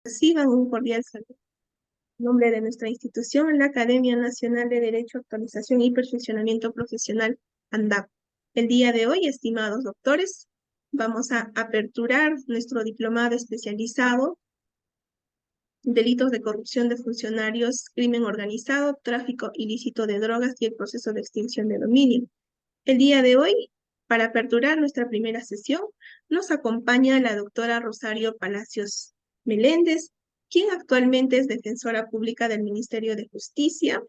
Reciban un cordial saludo. En nombre de nuestra institución, la Academia Nacional de Derecho, Actualización y Perfeccionamiento Profesional, ANDAP. El día de hoy, estimados doctores, vamos a aperturar nuestro diplomado especializado en delitos de corrupción de funcionarios, crimen organizado, tráfico ilícito de drogas y el proceso de extinción de dominio. El día de hoy, para aperturar nuestra primera sesión, nos acompaña la doctora Rosario Palacios Meléndez, quien actualmente es defensora pública del Ministerio de Justicia,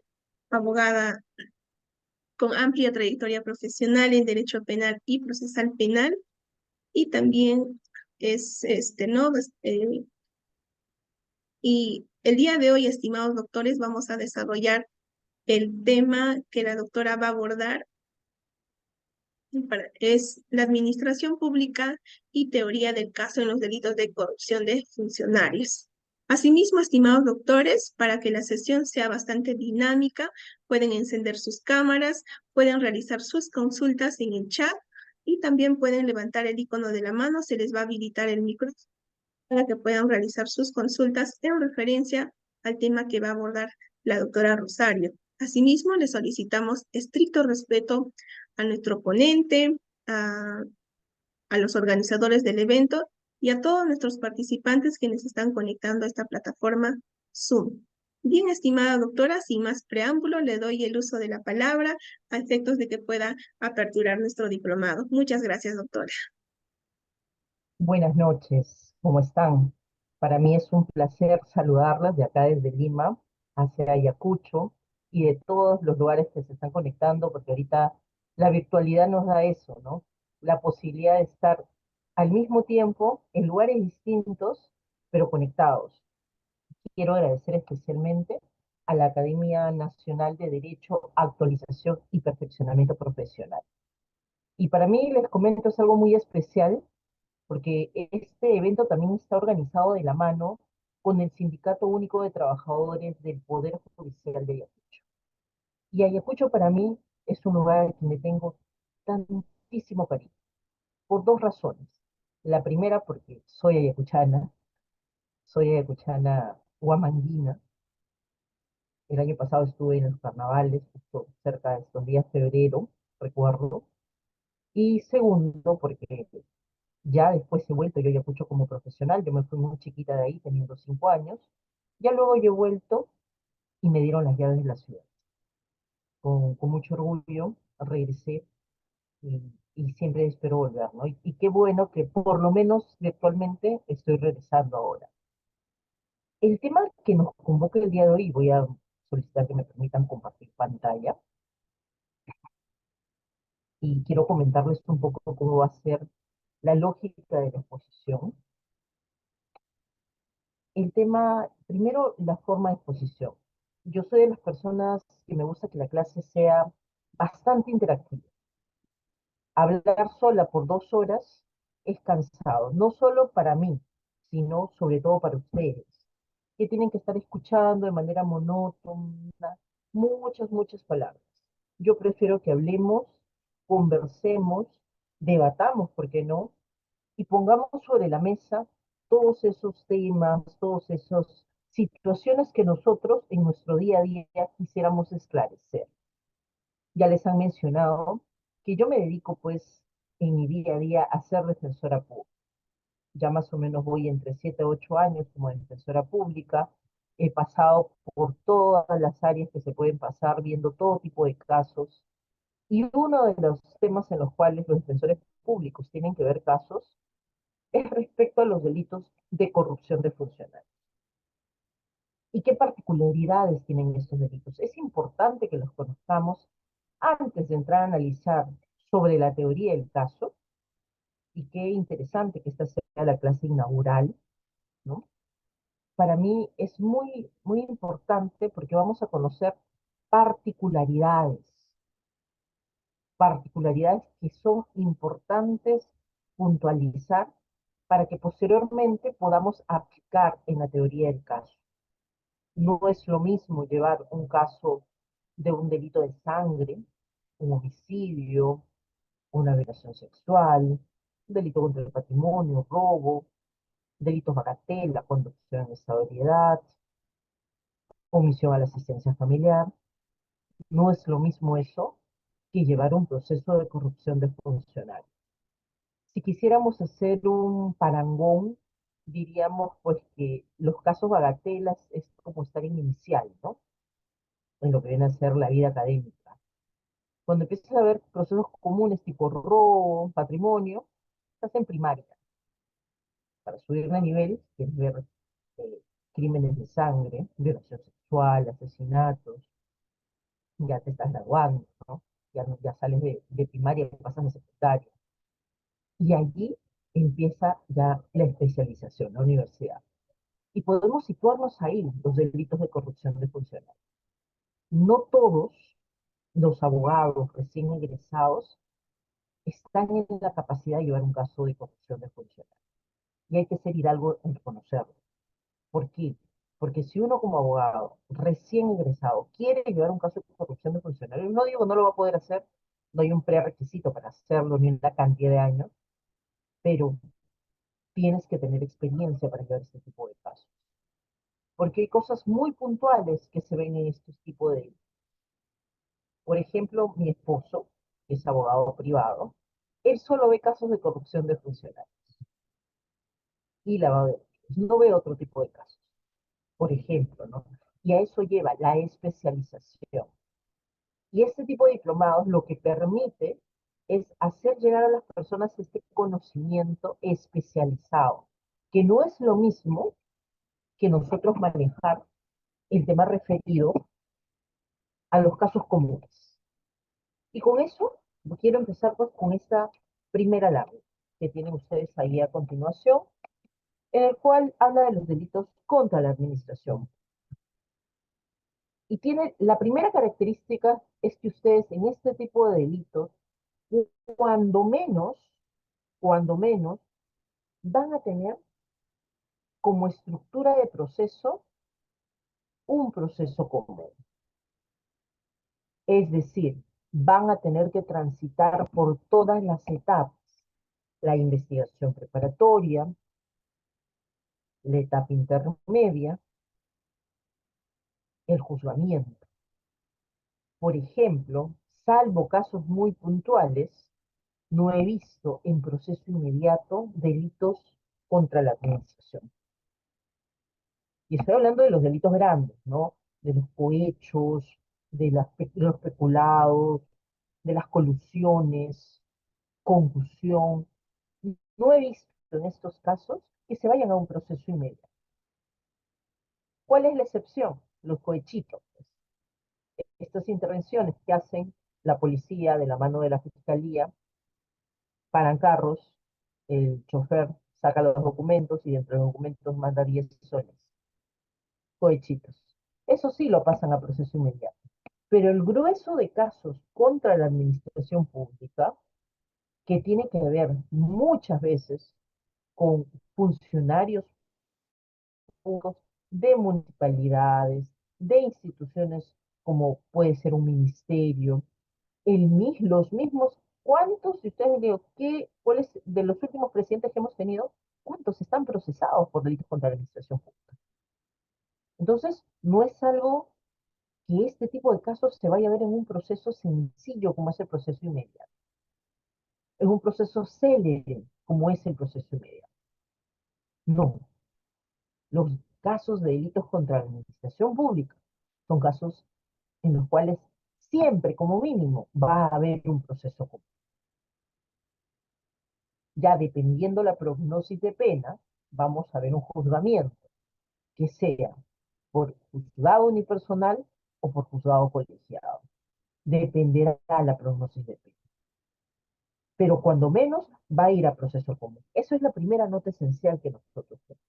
abogada con amplia trayectoria profesional en Derecho Penal y Procesal Penal, y también es, ¿no? Y el día de hoy, estimados doctores, vamos a desarrollar el tema que la doctora va a abordar. Es la administración pública y teoría del caso en los delitos de corrupción de funcionarios. Asimismo, estimados doctores, para que la sesión sea bastante dinámica, pueden encender sus cámaras, pueden realizar sus consultas en el chat y también pueden levantar el icono de la mano, se les va a habilitar el micrófono para que puedan realizar sus consultas en referencia al tema que va a abordar la doctora Rosario. Asimismo, le solicitamos estricto respeto a nuestro ponente, a los organizadores del evento y a todos nuestros participantes quienes están conectando a esta plataforma Zoom. Bien, estimada doctora, sin más preámbulo, le doy el uso de la palabra a efectos de que pueda aperturar nuestro diplomado. Muchas gracias, doctora. Buenas noches, ¿cómo están? Para mí es un placer saludarlas de acá desde Lima hacia Ayacucho y de todos los lugares que se están conectando, porque ahorita la virtualidad nos da eso, ¿no? La posibilidad de estar al mismo tiempo en lugares distintos, pero conectados. Quiero agradecer especialmente a la Academia Nacional de Derecho, Actualización y Perfeccionamiento Profesional. Y para mí, les comento, es algo muy especial porque este evento también está organizado de la mano con el Sindicato Único de Trabajadores del Poder Judicial de Ayacucho. Y Ayacucho para mí es un lugar al que me tengo tantísimo cariño, por dos razones. La primera, porque soy ayacuchana huamanguina. El año pasado estuve en los carnavales, justo cerca de estos días, febrero, recuerdo. Y segundo, porque ya después he vuelto yo a Ayacucho como profesional, yo me fui muy chiquita de ahí, teniendo 5 años. Ya luego yo he vuelto y me dieron las llaves de la ciudad. Con mucho orgullo regresé y, y siempre espero volver, ¿no? Y qué bueno que por lo menos virtualmente estoy regresando ahora. El tema que nos convoca el día de hoy, voy a solicitar que me permitan compartir pantalla y quiero comentarles un poco cómo va a ser la lógica de la exposición. El tema, primero, la forma de exposición. Yo soy de las personas que me gusta que la clase sea bastante interactiva. Hablar sola por 2 horas es cansado, no solo para mí, sino sobre todo para ustedes, que tienen que estar escuchando de manera monótona muchas palabras. Yo prefiero que hablemos, conversemos, debatamos, ¿por qué no? Y pongamos sobre la mesa todos esos temas, todas esas situaciones que nosotros en nuestro día a día quisiéramos esclarecer. Ya les han mencionado que yo me dedico pues en mi día a día a ser defensora pública. Ya más o menos voy entre 7 a 8 años como defensora pública. He pasado por todas las áreas que se pueden pasar, viendo todo tipo de casos. Y uno de los temas en los cuales los defensores públicos tienen que ver casos es respecto a los delitos de corrupción de funcionarios. ¿Y qué particularidades tienen estos delitos? Es importante que los conozcamos antes de entrar a analizar sobre la teoría del caso, y qué interesante que esta sea la clase inaugural, ¿no? Para mí es muy importante porque vamos a conocer particularidades, particularidades que son importantes puntualizar para que posteriormente podamos aplicar en la teoría del caso. No es lo mismo llevar un caso de un delito de sangre, un homicidio, una violación sexual, un delito contra el patrimonio, robo, delitos bagatela, conducción en estado de ebriedad, omisión a la asistencia familiar. No es lo mismo eso que llevar un proceso de corrupción de funcionarios. Si quisiéramos hacer un parangón, diríamos pues que los casos bagatelas es como estar en inicial, ¿no? En lo que viene a ser la vida académica. Cuando empiezas a ver procesos comunes tipo robo, patrimonio, estás en primaria. Para subir de nivel, quieres ver crímenes de sangre, violación sexual, asesinatos, ya te estás graduando, ¿no? Ya, ya sales de primaria y pasas a secundaria. Y allí empieza ya la especialización, la universidad. Y podemos situarnos ahí, los delitos de corrupción de funcionarios. No todos los abogados recién egresados están en la capacidad de llevar un caso de corrupción de funcionarios. Y hay que ser hidalgo en reconocerlo. ¿Por qué? Porque si uno como abogado recién egresado quiere llevar un caso de corrupción de funcionarios, no digo no lo va a poder hacer, no hay un prerequisito para hacerlo ni una cantidad de años, pero tienes que tener experiencia para llevar este tipo de casos. Porque hay cosas muy puntuales que se ven en estos tipos de... Por ejemplo, mi esposo, que es abogado privado, él solo ve casos de corrupción de funcionarios y lavado de activos. No ve otro tipo de casos, por ejemplo, ¿no? Y a eso lleva la especialización. Y este tipo de diplomados lo que permite es hacer llegar a las personas este conocimiento especializado, que no es lo mismo que nosotros manejar el tema referido a los casos comunes. Y con eso quiero empezar pues con esta primera lámina que tienen ustedes ahí a continuación, en el cual habla de los delitos contra la administración. Y tiene la primera característica es que ustedes en este tipo de delitos, cuando menos, cuando menos, van a tener como estructura de proceso un proceso común. Es decir, van a tener que transitar por todas las etapas: la investigación preparatoria, la etapa intermedia, el juzgamiento. Por ejemplo, salvo casos muy puntuales, no he visto en proceso inmediato delitos contra la administración. Y estoy hablando de los delitos grandes, ¿no? De los cohechos, de los peculados, de las colusiones, concusión. No he visto en estos casos que se vayan a un proceso inmediato. ¿Cuál es la excepción? Los cohechitos. Estas intervenciones que hacen la policía de la mano de la fiscalía, paran carros, el chofer saca los documentos y dentro de los documentos manda 10 soles. Cohechitos. Eso sí lo pasan a proceso inmediato. Pero el grueso de casos contra la administración pública, que tiene que ver muchas veces con funcionarios públicos de municipalidades, de instituciones como puede ser un ministerio, los mismos, ¿cuántos, si ustedes digo, cuáles de los últimos presidentes que hemos tenido, cuántos están procesados por delitos contra la administración pública? Entonces, no es algo que este tipo de casos se vaya a ver en un proceso sencillo como es el proceso inmediato. Es un proceso célebre como es el proceso inmediato. No, los casos de delitos contra la administración pública son casos en los cuales siempre, como mínimo, va a haber un proceso común. Ya dependiendo la prognosis de pena, vamos a ver un juzgamiento, que sea por juzgado unipersonal o por juzgado colegiado. Dependerá la prognosis de pena. Pero cuando menos va a ir a proceso común. Eso es la primera nota esencial que nosotros tenemos.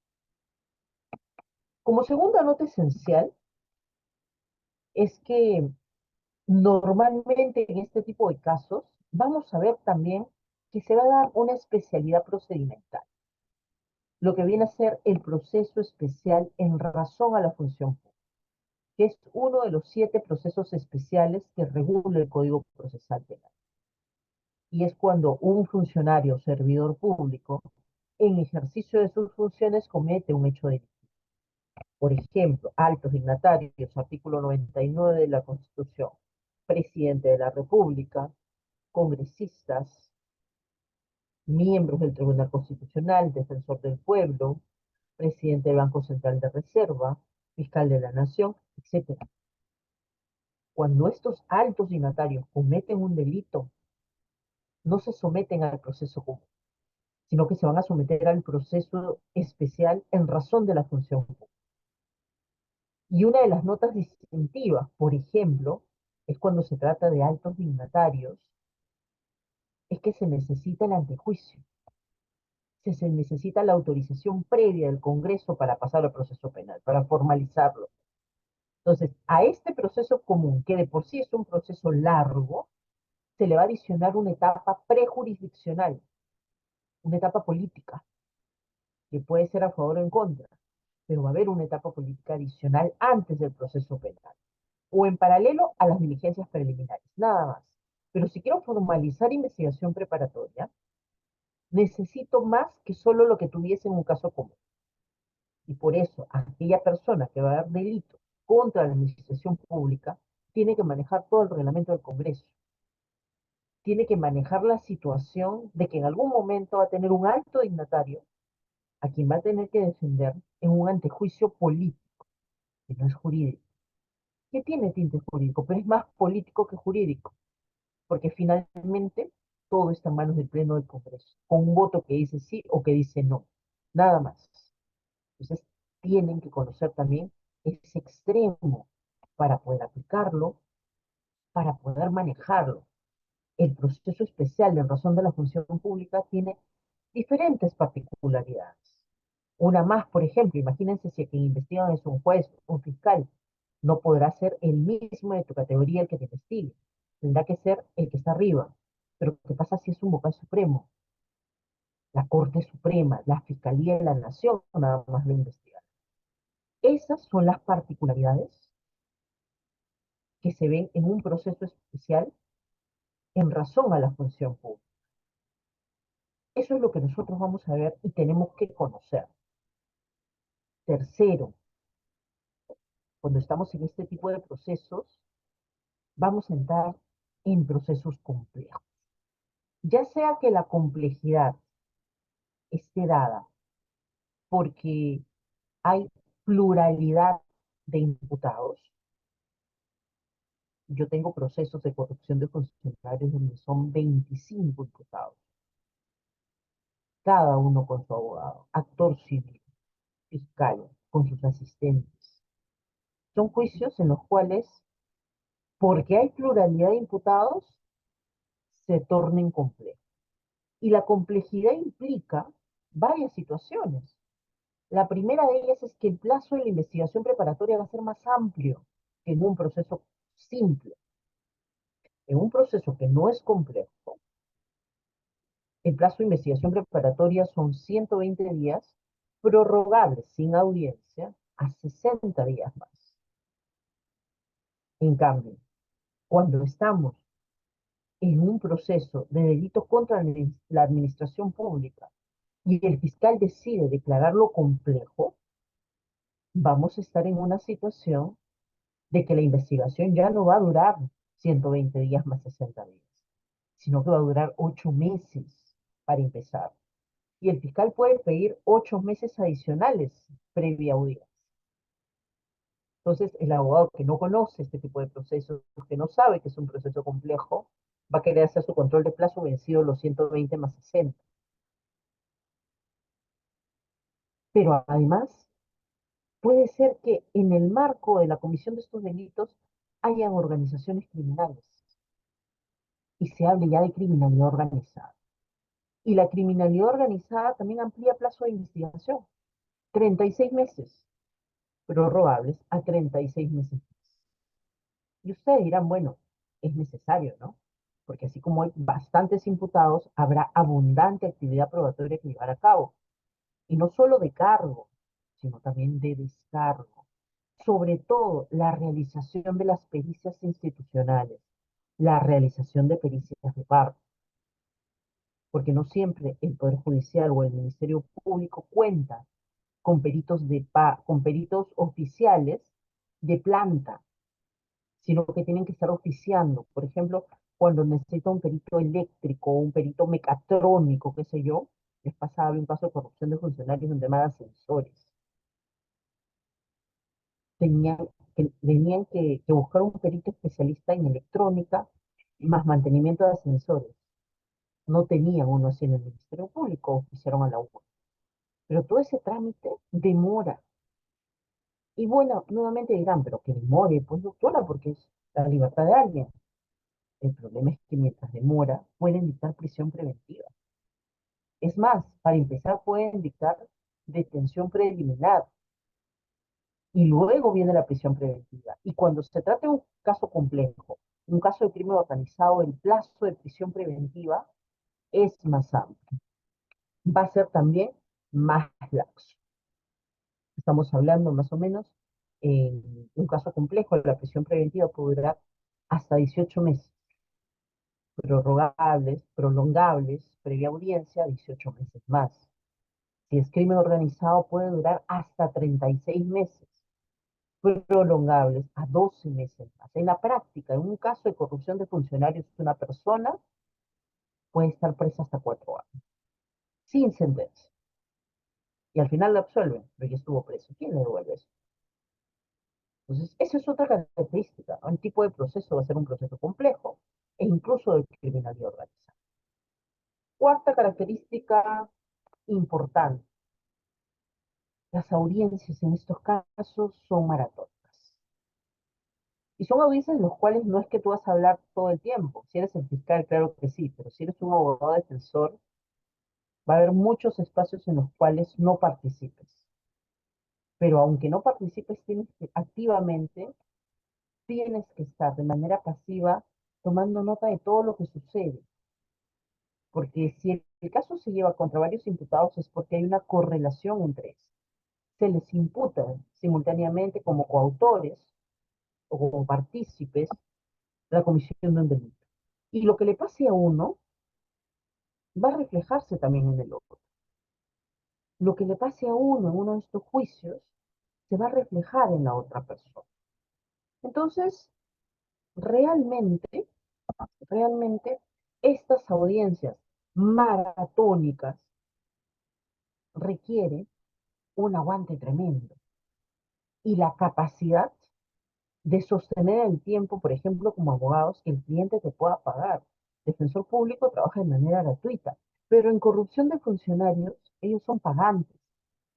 Como segunda nota esencial es que normalmente en este tipo de casos vamos a ver también que se va a dar una especialidad procedimental, lo que viene a ser el proceso especial en razón a la función pública, que es uno de los 7 procesos especiales que regula el Código Procesal Penal. Y es cuando un funcionario o servidor público en ejercicio de sus funciones comete un hecho delictivo. Por ejemplo, altos dignatarios, artículo 99 de la Constitución, presidente de la República, congresistas, miembros del Tribunal Constitucional, defensor del pueblo, presidente del Banco Central de Reserva, fiscal de la Nación, etc. Cuando estos altos dignatarios cometen un delito, no se someten al proceso común, sino que se van a someter al proceso especial en razón de la función pública. Y una de las notas distintivas, por ejemplo, es cuando se trata de altos dignatarios, es que se necesita el antejuicio, se necesita la autorización previa del Congreso para pasar al proceso penal, para formalizarlo. Entonces, a este proceso común, que de por sí es un proceso largo, se le va a adicionar una etapa prejurisdiccional, una etapa política, que puede ser a favor o en contra, pero va a haber una etapa política adicional antes del proceso penal, o en paralelo a las diligencias preliminares, nada más. Pero si quiero formalizar investigación preparatoria, necesito más que solo lo que tuviese en un caso común. Y por eso, aquella persona que va a dar delitos contra la administración pública tiene que manejar todo el reglamento del Congreso. Tiene que manejar la situación de que en algún momento va a tener un alto dignatario a quien va a tener que defender en un antejuicio político, que no es jurídico. Que tiene tinte jurídico, pero es más político que jurídico, porque finalmente todo está en manos del Pleno del Congreso, con un voto que dice sí o que dice no, nada más. Entonces, tienen que conocer también ese extremo para poder aplicarlo, para poder manejarlo. El proceso especial de razón de la función pública tiene diferentes particularidades. Una más, por ejemplo, imagínense si quien investiga es un juez, un fiscal, no podrá ser el mismo de tu categoría el que te investigue. Tendrá que ser el que está arriba. Pero ¿qué pasa si es un vocal supremo? La Corte Suprema, la Fiscalía de la Nación, nada más de investigar. Esas son las particularidades que se ven en un proceso especial en razón a la función pública. Eso es lo que nosotros vamos a ver y tenemos que conocer. Tercero, cuando estamos en este tipo de procesos, vamos a entrar en procesos complejos. Ya sea que la complejidad esté dada porque hay pluralidad de imputados. Yo tengo procesos de corrupción de funcionarios donde son 25 imputados, cada uno con su abogado, actor civil, fiscal, con sus asistentes. Son juicios en los cuales, porque hay pluralidad de imputados, se tornen complejos. Y la complejidad implica varias situaciones. La primera de ellas es que el plazo de la investigación preparatoria va a ser más amplio que en un proceso simple. En un proceso que no es complejo, el plazo de investigación preparatoria son 120 días, prorrogables sin audiencia a 60 días más. En cambio, cuando estamos en un proceso de delito contra la administración pública y el fiscal decide declararlo complejo, vamos a estar en una situación de que la investigación ya no va a durar 120 días más 60 días, sino que va a durar 8 meses para empezar. Y el fiscal puede pedir 8 meses adicionales previa audiencia. Entonces, el abogado que no conoce este tipo de procesos, que no sabe que es un proceso complejo, va a querer hacer su control de plazo vencido los 120 más 60. Pero además, puede ser que en el marco de la comisión de estos delitos hayan organizaciones criminales y se hable ya de criminalidad organizada. Y la criminalidad organizada también amplía plazo de investigación, 36 meses, prorrogables a 36 meses. Y ustedes dirán, bueno, es necesario, ¿no? Porque así como hay bastantes imputados, habrá abundante actividad probatoria que llevar a cabo. Y no solo de cargo, sino también de descargo. Sobre todo, la realización de las pericias institucionales, la realización de pericias de parte. porque no siempre el Poder Judicial o el Ministerio Público cuenta con peritos oficiales de planta, sino que tienen que estar oficiando. Por ejemplo, cuando necesita un perito eléctrico o un perito mecatrónico, qué sé yo, les pasaba un caso de corrupción de funcionarios en tema de ascensores. Tenían tenían que buscar un perito especialista en electrónica más mantenimiento de ascensores. No tenían uno así en el Ministerio Público, oficiaron a la UPA. Pero todo ese trámite demora. Y bueno, nuevamente dirán, pero que demore, pues doctora, porque es la libertad de alguien. El problema es que mientras demora, pueden dictar prisión preventiva. Es más, para empezar, pueden dictar detención preliminar y luego viene la prisión preventiva. Y cuando se trata de un caso complejo, un caso de crimen organizado, el plazo de prisión preventiva es más amplio. Va a ser también más laxo. Estamos hablando más o menos en un caso complejo, la prisión preventiva puede durar hasta 18 meses, prolongables, previa audiencia, 18 meses más. Si es crimen organizado, puede durar hasta 36 meses, prolongables a 12 meses más. En la práctica, en un caso de corrupción de funcionarios, una persona puede estar presa hasta 4 años, sin sentencia. Y al final la absuelven, pero ya estuvo preso. ¿Quién le devuelve eso? Entonces, esa es otra característica. Un tipo de proceso va a ser un proceso complejo e incluso de criminalidad organizada. Cuarta característica importante. Las audiencias en estos casos son maratónicas. Y son audiencias en las cuales no es que tú vas a hablar todo el tiempo. Si eres el fiscal, claro que sí, pero si eres un abogado defensor, va a haber muchos espacios en los cuales no participes. Pero aunque no participes, activamente tienes que estar de manera pasiva tomando nota de todo lo que sucede. Porque si el caso se lleva contra varios imputados es porque hay una correlación entre ellos. Se les imputa simultáneamente como coautores o como partícipes la comisión de un delito. Y lo que le pase a uno va a reflejarse también en el otro. Lo que le pase a uno en uno de estos juicios se va a reflejar en la otra persona. Entonces, realmente, realmente, estas audiencias maratónicas requieren un aguante tremendo y la capacidad de sostener el tiempo, por ejemplo, como abogados, que el cliente te pueda pagar. Defensor público trabaja de manera gratuita, pero en corrupción de funcionarios, ellos son pagantes.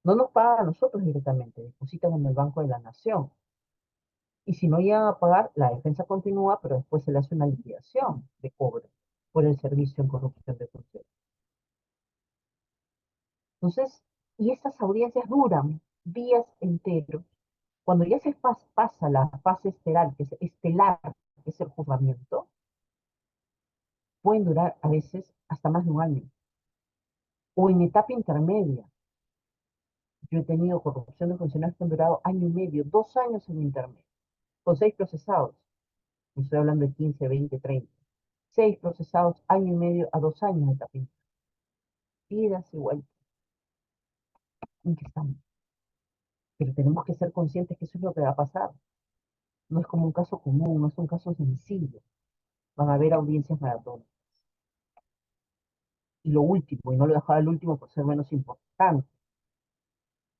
No nos pagan a nosotros directamente, depositan en el Banco de la Nación. Y si no llegan a pagar, la defensa continúa, pero después se le hace una liquidación de cobro por el servicio en corrupción de funcionarios. Entonces, y estas audiencias duran días enteros. Cuando ya pasa la fase estelar, que es el juzgamiento, pueden durar a veces hasta más de un año. O en etapa intermedia. Yo he tenido corrupción de funcionarios que han durado año y medio, 2 años en intermedio, con 6 procesados. No estoy hablando de 15, 20, 30. 6 procesados, año y medio a 2 años de etapa intermedia. Idas igual en que estamos. Pero tenemos que ser conscientes que eso es lo que va a pasar. No es como un caso común, no es un caso sencillo. Van a haber audiencias maratonas. Y lo último, y no lo dejaba el último por ser menos importante,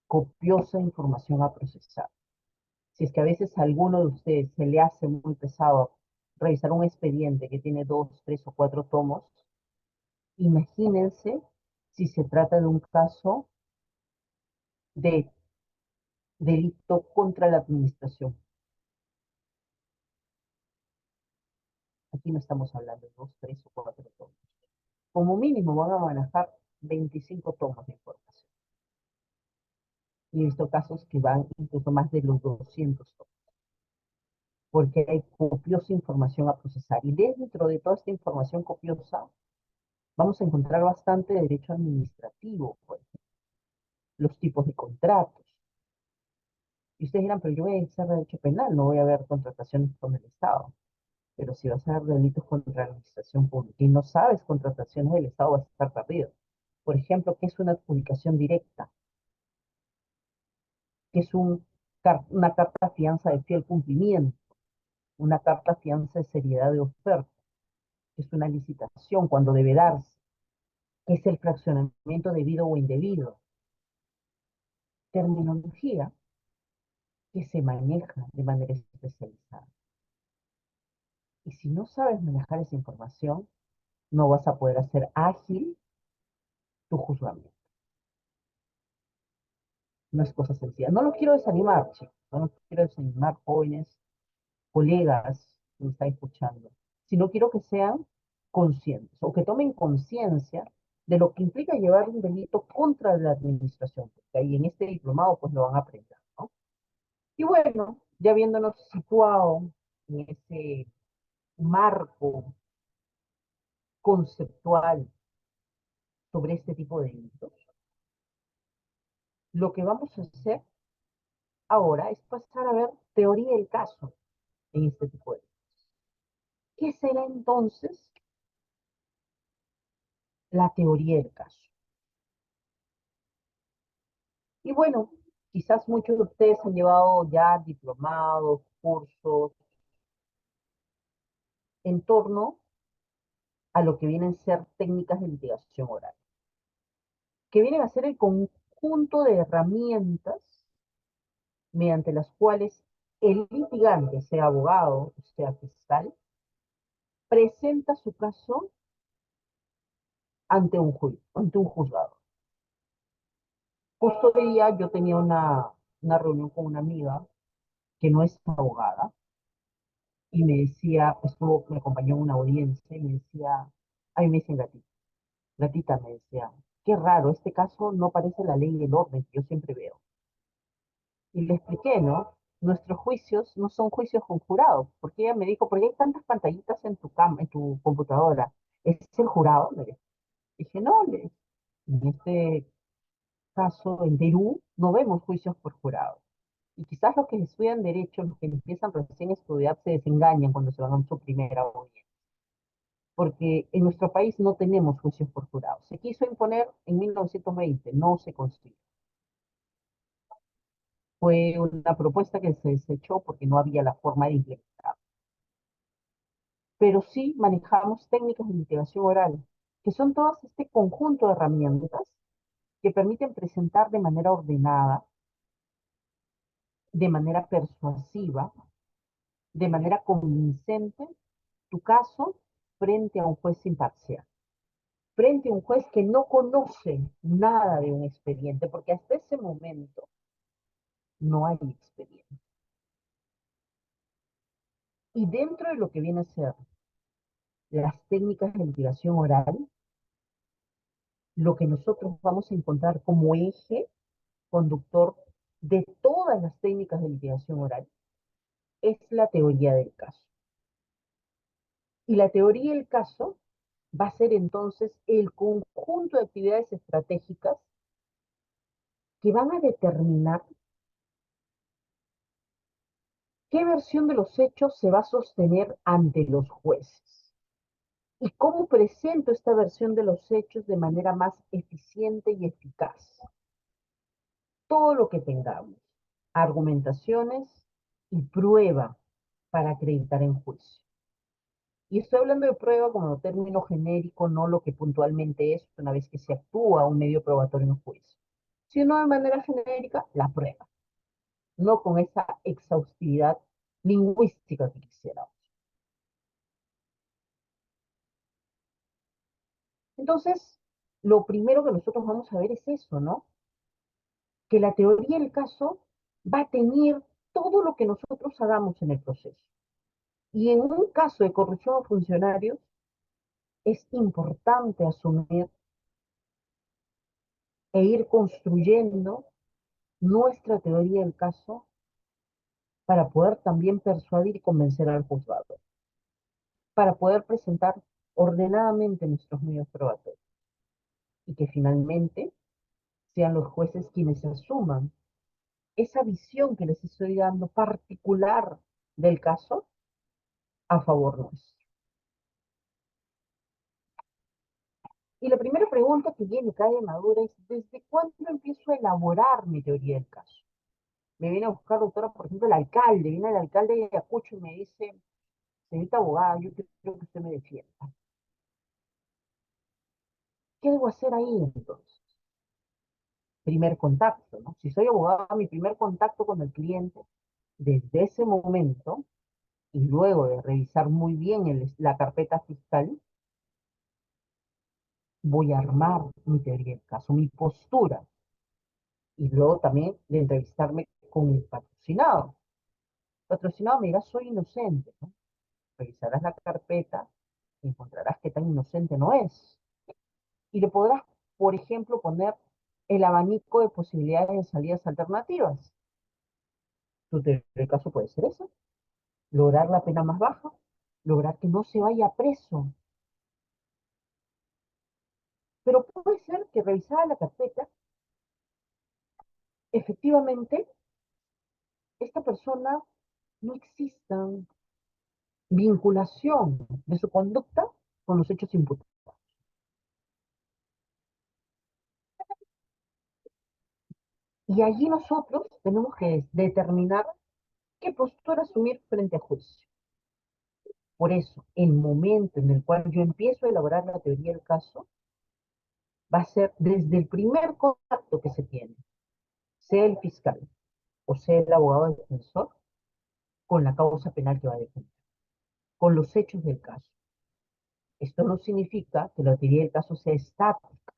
copiosa información a procesar. Si es que a veces a alguno de ustedes se le hace muy pesado revisar un expediente que tiene 2, 3 o 4 tomos, imagínense si se trata de un caso de delito contra la administración. Aquí no estamos hablando de 2, 3 o 4 tomos. Como mínimo van a manejar 25 tomos de información. Y he visto casos que van incluso más de los 200 tomos, porque hay copiosa información a procesar. Y dentro de toda esta información copiosa, vamos a encontrar bastante derecho administrativo, por ejemplo, los tipos de contratos. Y ustedes dirán, pero yo voy a hacer derecho penal, no voy a ver contrataciones con el Estado. Pero si vas a dar delitos contra la administración pública y no sabes contrataciones del Estado, vas a estar perdido. Por ejemplo, ¿qué es una adjudicación directa? ¿Qué es una carta fianza de fiel cumplimiento? Una carta fianza de seriedad de oferta? ¿Qué es una licitación cuando debe darse? ¿Qué es el fraccionamiento debido o indebido? Terminología que se maneja de manera especializada. Y si no sabes manejar esa información, no vas a poder hacer ágil tu juzgamiento. No es cosa sencilla. No los quiero desanimar, chicos. No los quiero desanimar, jóvenes, colegas que me están escuchando. Sino quiero que sean conscientes o que tomen conciencia de lo que implica llevar un delito contra la administración. Porque ahí en este diplomado pues lo van a aprender, ¿no? Y bueno, ya viéndonos situado en ese marco conceptual sobre este tipo de delitos, lo que vamos a hacer ahora es pasar a ver teoría del caso en este tipo de delitos. ¿Qué será entonces la teoría del caso? Y bueno, quizás muchos de ustedes han llevado ya diplomados, cursos en torno a lo que vienen a ser técnicas de litigación oral, que vienen a ser el conjunto de herramientas mediante las cuales el litigante, sea abogado o sea fiscal, presenta su caso ante un juez, ante un juzgado. Justo hoy día yo tenía una reunión con una amiga que no es abogada y me decía, me acompañó en una audiencia y me decía, ay, me dicen gatita, gatita me decía, qué raro, este caso no parece la ley del orden que yo siempre veo. Y le expliqué, ¿no? Nuestros juicios no son juicios con jurados, porque ella me dijo, ¿por qué hay tantas pantallitas en tu cama, en tu computadora? ¿Es el jurado? Me dijo. Dije, no, en este caso, en Perú, no vemos juicios por jurado. Y quizás los que estudian derecho, los que empiezan recién a estudiar, se desengañan cuando se van a su primera audiencia. Porque en nuestro país no tenemos juicios por jurado. Se quiso imponer en 1920, no se consiguió. Fue una propuesta que se desechó porque no había la forma de implementar. Pero sí manejamos técnicas de litigación oral, que son todas este conjunto de herramientas que permiten presentar de manera ordenada, de manera persuasiva, de manera convincente, tu caso frente a un juez imparcial, frente a un juez que no conoce nada de un expediente, porque hasta ese momento no hay expediente. Y dentro de lo que viene a ser las técnicas de litigación oral, lo que nosotros vamos a encontrar como eje conductor de todas las técnicas de litigación oral es la teoría del caso. Y la teoría del caso va a ser entonces el conjunto de actividades estratégicas que van a determinar qué versión de los hechos se va a sostener ante los jueces y cómo presento esta versión de los hechos de manera más eficiente y eficaz. Todo lo que tengamos, argumentaciones y prueba para acreditar en juicio. Y estoy hablando de prueba como término genérico, no lo que puntualmente es una vez que se actúa un medio probatorio en juicio, sino de manera genérica la prueba, no con esa exhaustividad lingüística que quisiéramos. Entonces, lo primero que nosotros vamos a ver es eso, ¿no? Que la teoría del caso va a tener todo lo que nosotros hagamos en el proceso. Y en un caso de corrupción a funcionarios, es importante asumir e ir construyendo nuestra teoría del caso para poder también persuadir y convencer al juzgado, para poder presentar ordenadamente nuestros medios probatorios y que finalmente sean los jueces quienes asuman esa visión que les estoy dando particular del caso a favor nuestro. Y la primera pregunta que viene acá de Madura es, ¿desde cuándo empiezo a elaborar mi teoría del caso? Me viene a buscar, doctora, por ejemplo, el alcalde, viene el alcalde de Ayacucho y me dice, señorita abogada, yo quiero que usted me defienda. ¿Qué debo hacer ahí entonces? Primer contacto, ¿no? Si soy abogada, mi primer contacto con el cliente, desde ese momento, y luego de revisar muy bien la carpeta fiscal, voy a armar mi teoría del caso, mi postura, y luego también de entrevistarme con el patrocinado. El patrocinado me dirá, soy inocente, ¿no? Revisarás la carpeta y encontrarás que tan inocente no es. Y le podrás, por ejemplo, poner el abanico de posibilidades de salidas alternativas. Tu teoría del caso puede ser eso, lograr la pena más baja, lograr que no se vaya preso. Pero puede ser que revisada la carpeta, efectivamente, esta persona no exista vinculación de su conducta con los hechos imputados. Y allí nosotros tenemos que determinar qué postura asumir frente a juicio. Por eso, el momento en el cual yo empiezo a elaborar la teoría del caso va a ser desde el primer contacto que se tiene, sea el fiscal o sea el abogado defensor, con la causa penal que va a defender, con los hechos del caso. Esto no significa que la teoría del caso sea estática,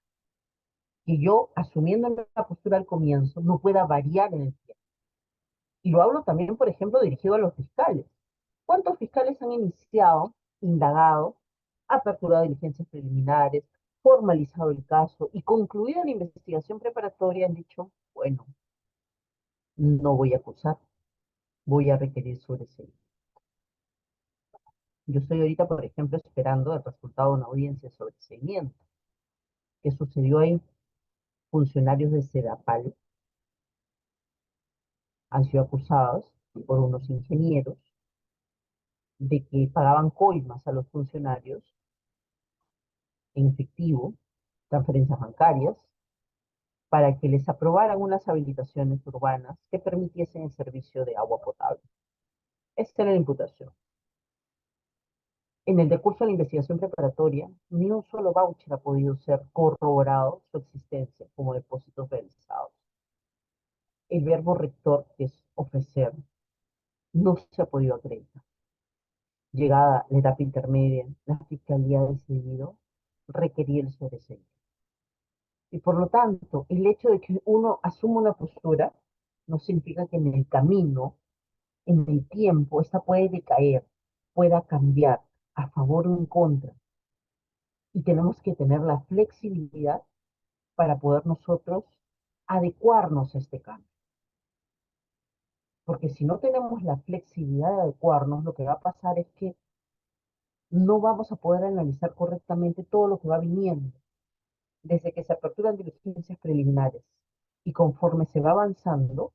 que yo, asumiendo la postura al comienzo, no pueda variar en el tiempo. Y lo hablo también, por ejemplo, dirigido a los fiscales. ¿Cuántos fiscales han iniciado, indagado, aperturado diligencias preliminares, formalizado el caso y concluido la investigación preparatoria han dicho, bueno, no voy a acusar, voy a requerir sobreseimiento? Yo estoy ahorita, por ejemplo, esperando el resultado de una audiencia de sobreseimiento que sucedió en funcionarios de Sedapal, han sido acusados por unos ingenieros de que pagaban coimas a los funcionarios en efectivo, transferencias bancarias, para que les aprobaran unas habilitaciones urbanas que permitiesen el servicio de agua potable. Esta era la imputación. En el decurso de la investigación preparatoria, ni un solo voucher ha podido ser corroborado su existencia como depósitos realizados. El verbo rector, que es ofrecer, no se ha podido acreditar. Llegada la etapa intermedia, la Fiscalía ha decidido requerir el sobreseimiento. Y por lo tanto, el hecho de que uno asuma una postura no significa que en el camino, en el tiempo, esta puede decaer, pueda cambiar a favor o en contra. Y tenemos que tener la flexibilidad para poder nosotros adecuarnos a este cambio. Porque si no tenemos la flexibilidad de adecuarnos, lo que va a pasar es que no vamos a poder analizar correctamente todo lo que va viniendo, desde que se aperturan diligencias preliminares. Y conforme se va avanzando,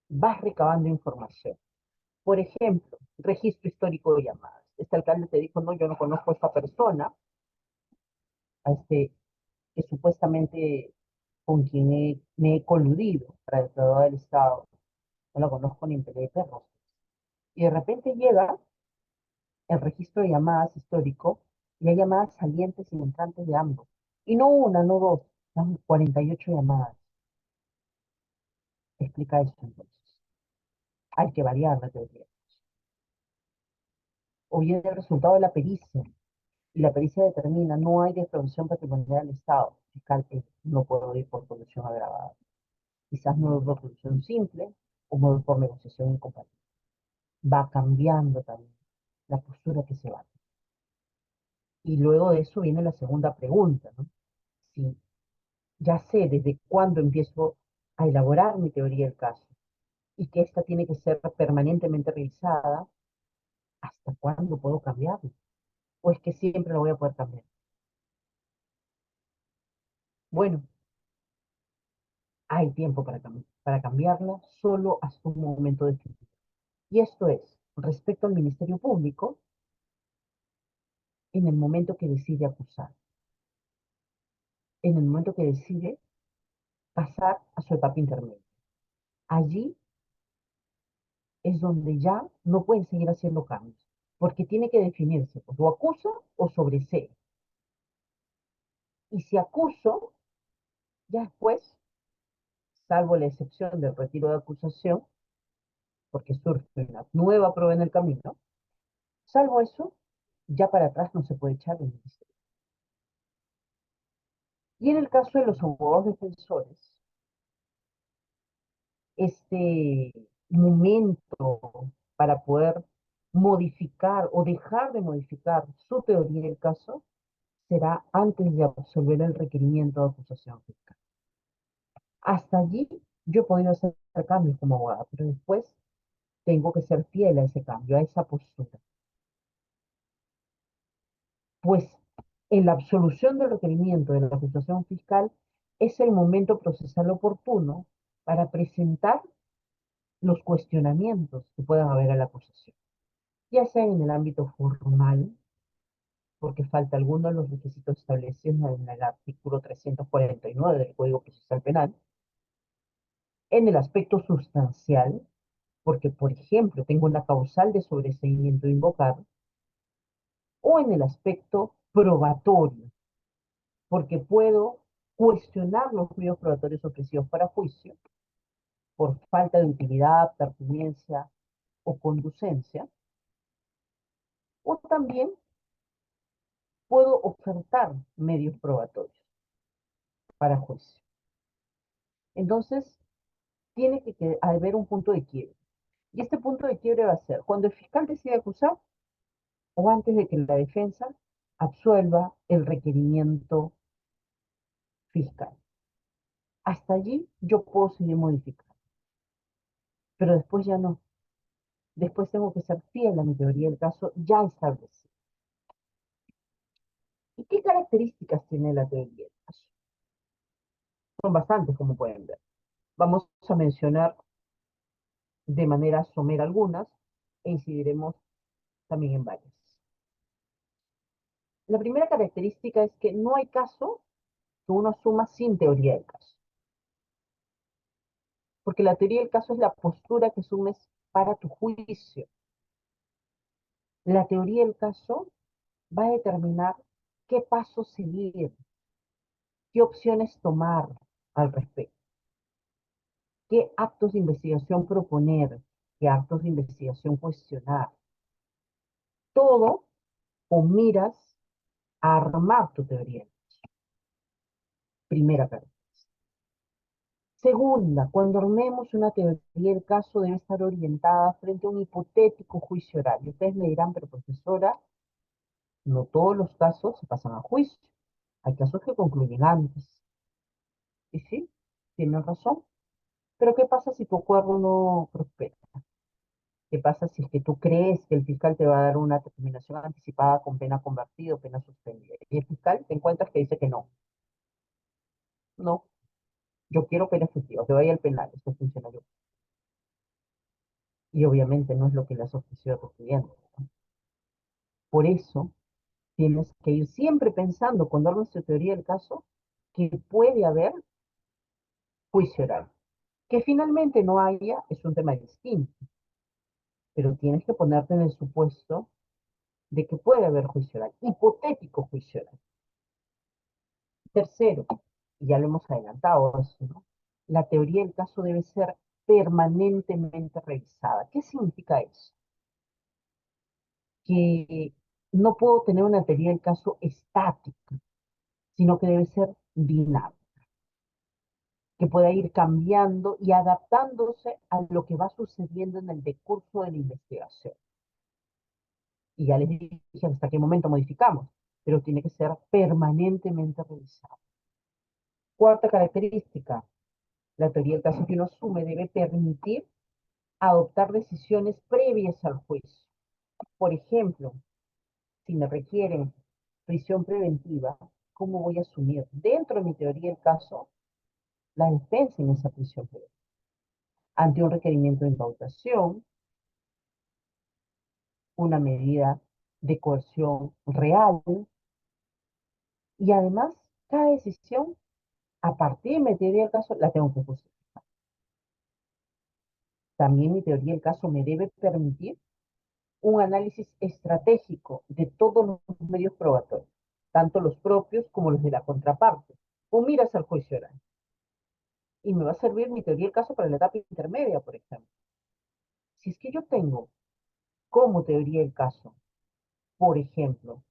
vas recabando información. Por ejemplo, registro histórico de llamadas. Este alcalde te dijo, no, yo no conozco a esta persona, a este, que supuestamente con quien me he coludido para defraudar del Estado. No la conozco ni en pelea de perros. Y de repente llega el registro de llamadas histórico y hay llamadas salientes y entrantes de ambos. Y no una, no dos, son 48 llamadas. Explica eso entonces. Hay que variar la teoría. O viene el resultado de la pericia y la pericia determina no hay defraudación patrimonial del Estado. Fiscal, no puedo ir por colusión agravada. Quizás no es por colusión simple o no es por negociación incompatible. Va cambiando también la postura que se va. Y luego de eso viene la segunda pregunta, ¿no? Si ya sé desde cuándo empiezo a elaborar mi teoría del caso y que esta tiene que ser permanentemente revisada, ¿hasta cuándo puedo cambiarla? ¿O es que siempre lo voy a poder cambiar? Bueno, hay tiempo para cambiarla, solo hasta un momento definido. Y esto es, respecto al Ministerio Público en el momento que decide acusar, en el momento que decide pasar a su etapa intermedia. Allí es donde ya no pueden seguir haciendo cambios, porque tiene que definirse, pues, o acuso o sobresee. Y si acuso, ya después, salvo la excepción del retiro de acusación, porque surge una nueva prueba en el camino, salvo eso, ya para atrás no se puede echar el ministerio. Y en el caso de los abogados defensores, este momento para poder modificar o dejar de modificar su teoría del caso será antes de absolver el requerimiento de acusación fiscal. Hasta allí yo he podido hacer cambios como abogada, pero después tengo que ser fiel a ese cambio, a esa postura. Pues en la absolución del requerimiento de la acusación fiscal es el momento procesal oportuno para presentar los cuestionamientos que puedan haber a la acusación, ya sea en el ámbito formal, porque falta alguno de los requisitos establecidos en el artículo 349 del Código Procesal Penal, en el aspecto sustancial, porque, por ejemplo, tengo una causal de sobreseimiento invocar, o en el aspecto probatorio, porque puedo cuestionar los medios probatorios ofrecidos para juicio por falta de utilidad, pertinencia o conducencia, o también puedo ofertar medios probatorios para juicio. Entonces, tiene que haber un punto de quiebre. Y este punto de quiebre va a ser cuando el fiscal decide acusar o antes de que la defensa absuelva el requerimiento fiscal. Hasta allí yo puedo seguir modificando, pero después ya no. Después tengo que ser fiel a mi teoría del caso ya establecida. ¿Y qué características tiene la teoría del caso? Son bastantes, como pueden ver. Vamos a mencionar de manera somera algunas e incidiremos también en varias. La primera característica es que no hay caso que uno asuma sin teoría del caso. Porque la teoría del caso es la postura que asumes para tu juicio. La teoría del caso va a determinar qué pasos seguir, qué opciones tomar al respecto, qué actos de investigación proponer, qué actos de investigación cuestionar. Todo con miras a armar tu teoría. Primera característica. Segunda, cuando armemos una teoría del caso debe estar orientada frente a un hipotético juicio oral. Y ustedes me dirán, pero profesora, no todos los casos se pasan a juicio. Hay casos que concluyen antes. Y sí, tienen razón. Pero ¿qué pasa si tu acuerdo no prospera? ¿Qué pasa si es que tú crees que el fiscal te va a dar una determinación anticipada con pena convertida o pena suspendida? Y el fiscal te encuentras que dice que no. No, yo quiero pena efectiva, que vaya al penal, esto funciona yo. Y obviamente no es lo que le has ofrecido a tu cliente, ¿no? Por eso tienes que ir siempre pensando, cuando armas tu teoría del caso, que puede haber juicio oral. Que finalmente no haya es un tema distinto, pero tienes que ponerte en el supuesto de que puede haber juicio oral, hipotético juicio oral. Tercero, y ya lo hemos adelantado eso, ¿no? La teoría del caso debe ser permanentemente revisada. ¿Qué significa eso? Que no puedo tener una teoría del caso estática, sino que debe ser dinámica, que pueda ir cambiando y adaptándose a lo que va sucediendo en el decurso de la investigación. Y ya les dije hasta qué momento modificamos, pero tiene que ser permanentemente revisado. Cuarta característica, la teoría del caso que uno asume debe permitir adoptar decisiones previas al juicio. Por ejemplo, si me requieren prisión preventiva, ¿cómo voy a asumir dentro de mi teoría del caso la defensa en esa prisión preventiva? Ante un requerimiento de incautación, una medida de coerción real, y además cada decisión, a partir de mi teoría del caso, la tengo que justificar. También mi teoría del caso me debe permitir un análisis estratégico de todos los medios probatorios, tanto los propios como los de la contraparte, o miras al juicio oral. Y me va a servir mi teoría del caso para la etapa intermedia, por ejemplo. Si es que yo tengo como teoría del caso, por ejemplo,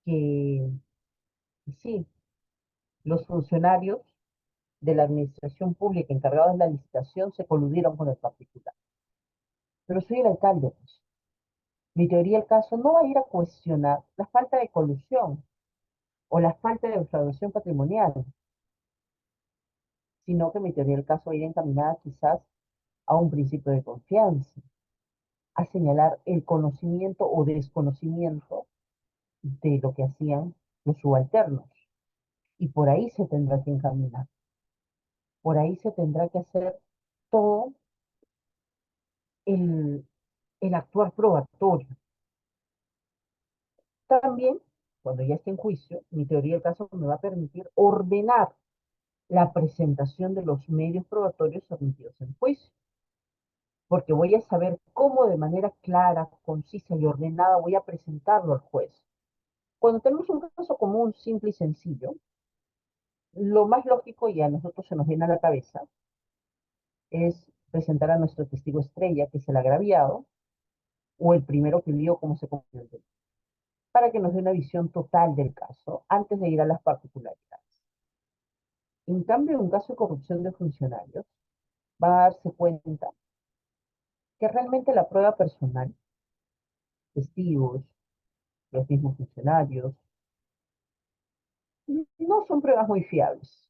que sí, los funcionarios de la administración pública encargados de la licitación se coludieron con el particular. Pero soy el alcalde, pues. Mi teoría del caso no va a ir a cuestionar la falta de colusión o la falta de defraudación patrimonial, sino que mi teoría del caso va a ir encaminada quizás a un principio de confianza, a señalar el conocimiento o desconocimiento de lo que hacían los subalternos. Y por ahí se tendrá que encaminar, por ahí se tendrá que hacer todo el, el actuar probatorio. También, cuando ya esté en juicio, mi teoría del caso me va a permitir ordenar la presentación de los medios probatorios admitidos en juicio, porque voy a saber cómo de manera clara, concisa y ordenada voy a presentarlo al juez. Cuando tenemos un caso común, simple y sencillo, lo más lógico, y a nosotros se nos viene a la cabeza, es presentar a nuestro testigo estrella, que es el agraviado, o el primero que vio cómo se cometió el delito, para que nos dé una visión total del caso antes de ir a las particularidades. En cambio, en un caso de corrupción de funcionarios, va a darse cuenta que realmente la prueba personal, testigos, los mismos funcionarios, no son pruebas muy fiables.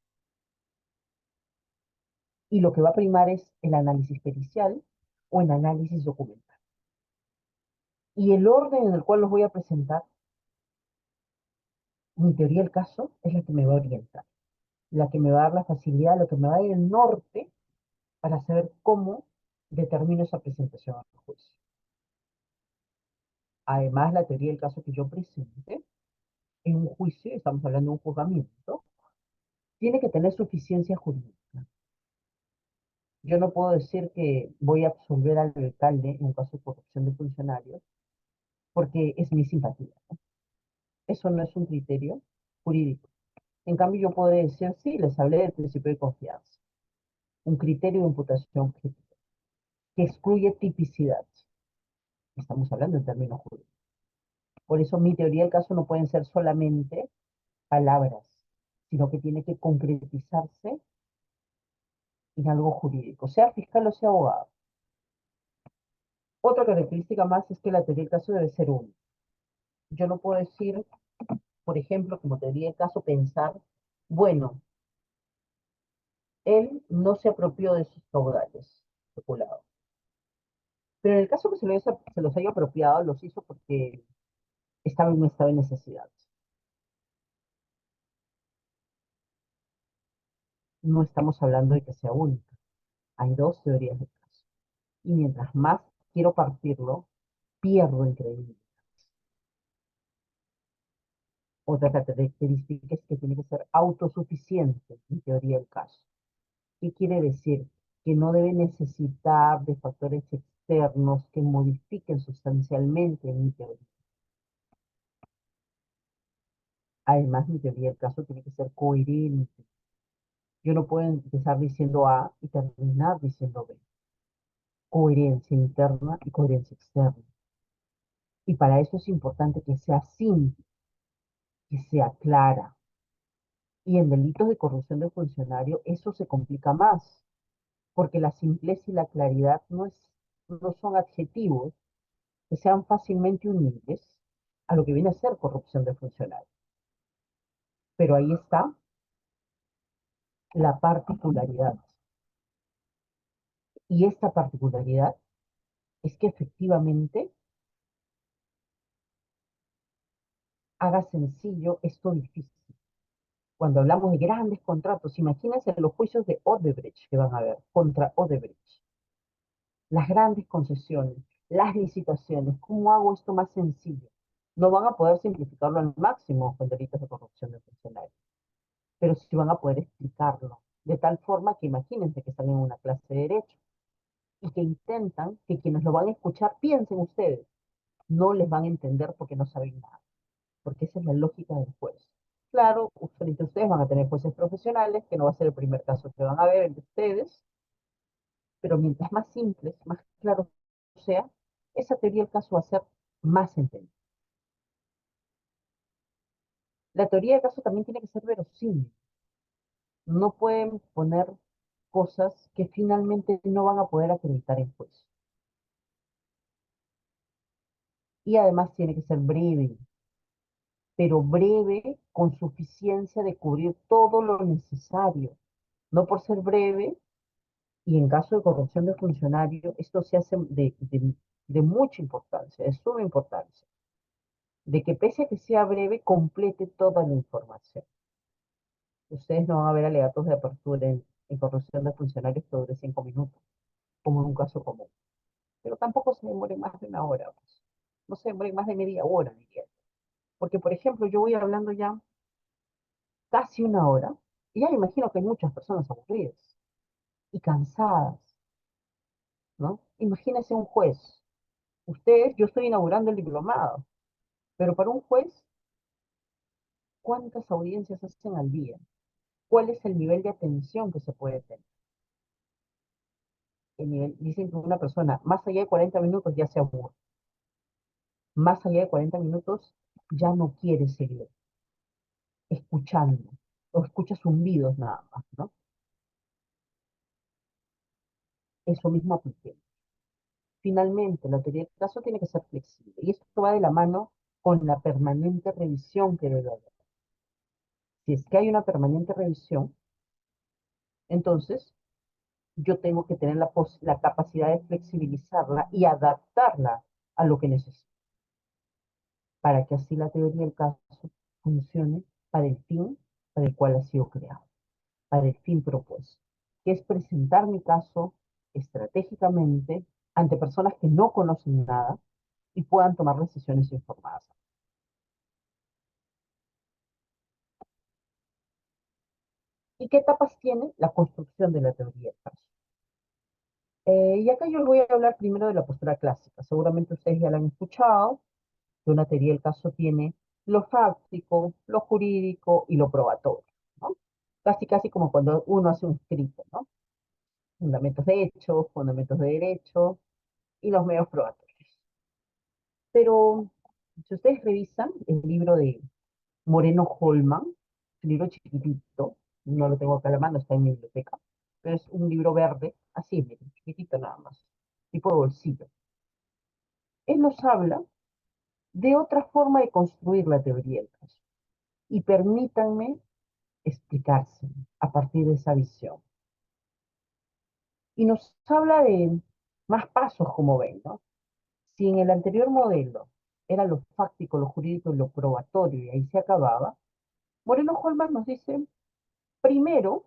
Y lo que va a primar es el análisis pericial o el análisis documental. Y el orden en el cual los voy a presentar, mi teoría del caso, es la que me va a orientar, la que me va a dar la facilidad, la que me va a dar el norte para saber cómo determino esa presentación al juicio. Además, la teoría del caso que yo presente en un juicio, estamos hablando de un juzgamiento, tiene que tener suficiencia jurídica. Yo no puedo decir que voy a absolver al alcalde en un caso de corrupción de funcionarios porque es mi simpatía, ¿no? Eso no es un criterio jurídico. En cambio, yo podré decir, sí, les hablé del principio de confianza, un criterio de imputación objetiva, que excluye tipicidad. Estamos hablando en términos jurídicos. Por eso mi teoría del caso no pueden ser solamente palabras, sino que tiene que concretizarse en algo jurídico, sea fiscal o sea abogado. Otra característica más es que la teoría del caso debe ser única. Yo no puedo decir, por ejemplo, como teoría del caso, pensar, bueno, él no se apropió de sus caudales especulados. Pero en el caso que se los haya apropiado, los hizo porque estaba en un estado de necesidad. No estamos hablando de que sea única. Hay dos teorías del caso. Y mientras más quiero partirlo, pierdo en credibilidad. Otra característica es que tiene que ser autosuficiente en teoría del caso. ¿Qué quiere decir? Que no debe necesitar de factores externos que modifiquen sustancialmente mi teoría. Además, mi teoría del caso tiene que ser coherente. Yo no puedo empezar diciendo A y terminar diciendo B. Coherencia interna y coherencia externa. Y para eso es importante que sea simple, que sea clara. Y en delitos de corrupción de funcionario eso se complica más, porque la simpleza y la claridad no son adjetivos que sean fácilmente unibles a lo que viene a ser corrupción de funcionario. Pero ahí está la particularidad. Y esta particularidad es que efectivamente haga sencillo esto difícil. Cuando hablamos de grandes contratos, imagínense los juicios de Odebrecht que van a haber contra Odebrecht. Las grandes concesiones, las licitaciones. ¿Cómo hago esto más sencillo? No van a poder simplificarlo al máximo con delitos de corrupción de funcionarios, pero sí van a poder explicarlo. De tal forma que imagínense que están en una clase de derecho y que intentan que quienes lo van a escuchar piensen ustedes. No les van a entender porque no saben nada, porque esa es la lógica del juez. Claro, frente a ustedes van a tener jueces profesionales, que no va a ser el primer caso que van a ver de ustedes, pero mientras más simples, más claro sea, esa teoría del caso va a ser más entendida. La teoría del caso también tiene que ser verosímil. No pueden poner cosas que finalmente no van a poder acreditar en juicio. Y además tiene que ser breve, pero breve con suficiencia de cubrir todo lo necesario. No por ser breve, y en caso de corrupción de funcionario, esto se hace de mucha importancia, de suma importancia, de que pese a que sea breve, complete toda la información. Ustedes no van a ver alegatos de apertura en corrupción de funcionarios que dure 5 minutos, como en un caso común. Pero tampoco se demore más de una hora, pues. No se demore más de media hora, diría. Porque, por ejemplo, yo voy hablando ya casi una hora, y ya me imagino que hay muchas personas aburridas y cansadas, ¿no? Imagínense un juez. Ustedes, yo estoy inaugurando el diplomado, pero para un juez, ¿cuántas audiencias hacen al día? ¿Cuál es el nivel de atención que se puede tener? Dicen que una persona más allá de 40 minutos ya se aburre, más allá de 40 minutos ya no quiere seguir escuchando, o escucha zumbidos nada más, ¿no? Eso mismo apliqué. Finalmente, la teoría del caso tiene que ser flexible, y esto va de la mano con la permanente revisión que debe haber. Si es que hay una permanente revisión, entonces yo tengo que tener la capacidad de flexibilizarla y adaptarla a lo que necesito, para que así la teoría del caso funcione para el fin para el cual ha sido creado, para el fin propuesto, que es presentar mi caso estratégicamente ante personas que no conocen nada y puedan tomar decisiones informadas. ¿Y qué etapas tiene la construcción de la teoría del caso? Y acá yo les voy a hablar primero de la postura clásica. Seguramente ustedes ya la han escuchado, que una teoría del caso tiene lo fáctico, lo jurídico y lo probatorio, ¿no? Casi, casi como cuando uno hace un escrito, ¿no? Fundamentos de hecho, fundamentos de derecho y los medios probatorios. Pero si ustedes revisan el libro de Moreno Holman, un libro chiquitito, no lo tengo acá a la mano, está en mi biblioteca, pero es un libro verde, así, miren, chiquitito nada más, tipo de bolsillo. Él nos habla de otra forma de construir la teoría del caso. Y permítanme explicarse a partir de esa visión. Y nos habla de más pasos, como ven, ¿no? Si en el anterior modelo era lo fáctico, lo jurídico y lo probatorio, y ahí se acababa, Moreno Holman nos dice, primero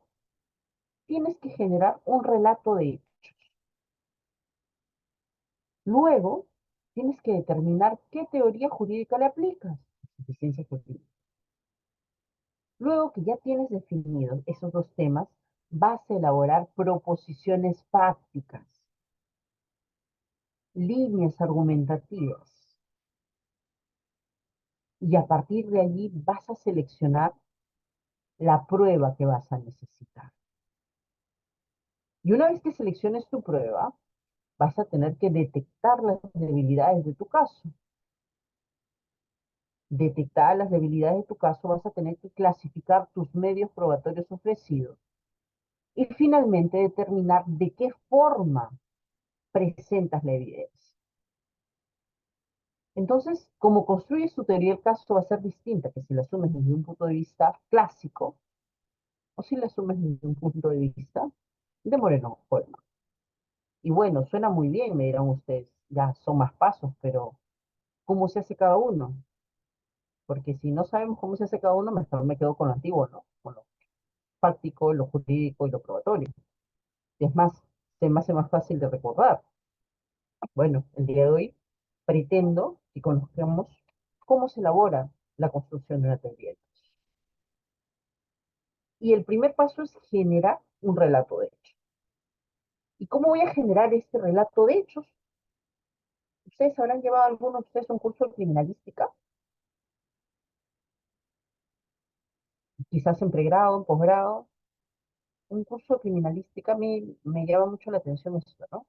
tienes que generar un relato de hechos. Luego tienes que determinar qué teoría jurídica le aplicas. Suficiencia jurídica. Luego que ya tienes definidos esos dos temas, vas a elaborar proposiciones fácticas, líneas argumentativas, y a partir de allí vas a seleccionar la prueba que vas a necesitar. Y una vez que selecciones tu prueba, vas a tener que detectar las debilidades de tu caso. Detectar las debilidades de tu caso, vas a tener que clasificar tus medios probatorios ofrecidos y finalmente determinar de qué forma presentas la evidencia. Entonces, como construyes tu teoría del caso va a ser distinta que si la asumes desde un punto de vista clásico o si la asumes desde un punto de vista de Moreno Holman. Y bueno, suena muy bien, me dirán ustedes, ya son más pasos, pero ¿cómo se hace cada uno? Porque si no sabemos cómo se hace cada uno, mejor me quedo con lo antiguo, ¿no? Con lo fáctico, lo jurídico y lo probatorio. Y es más, se me hace más fácil de recordar. Bueno, el día de hoy pretendo que conozcamos cómo se elabora la construcción de una teoría. Y el primer paso es generar un relato de hechos. ¿Y cómo voy a generar este relato de hechos? Ustedes habrán llevado algunos de ustedes un curso de criminalística, quizás en pregrado, en posgrado. Un curso de criminalística me llama mucho la atención esto, ¿no?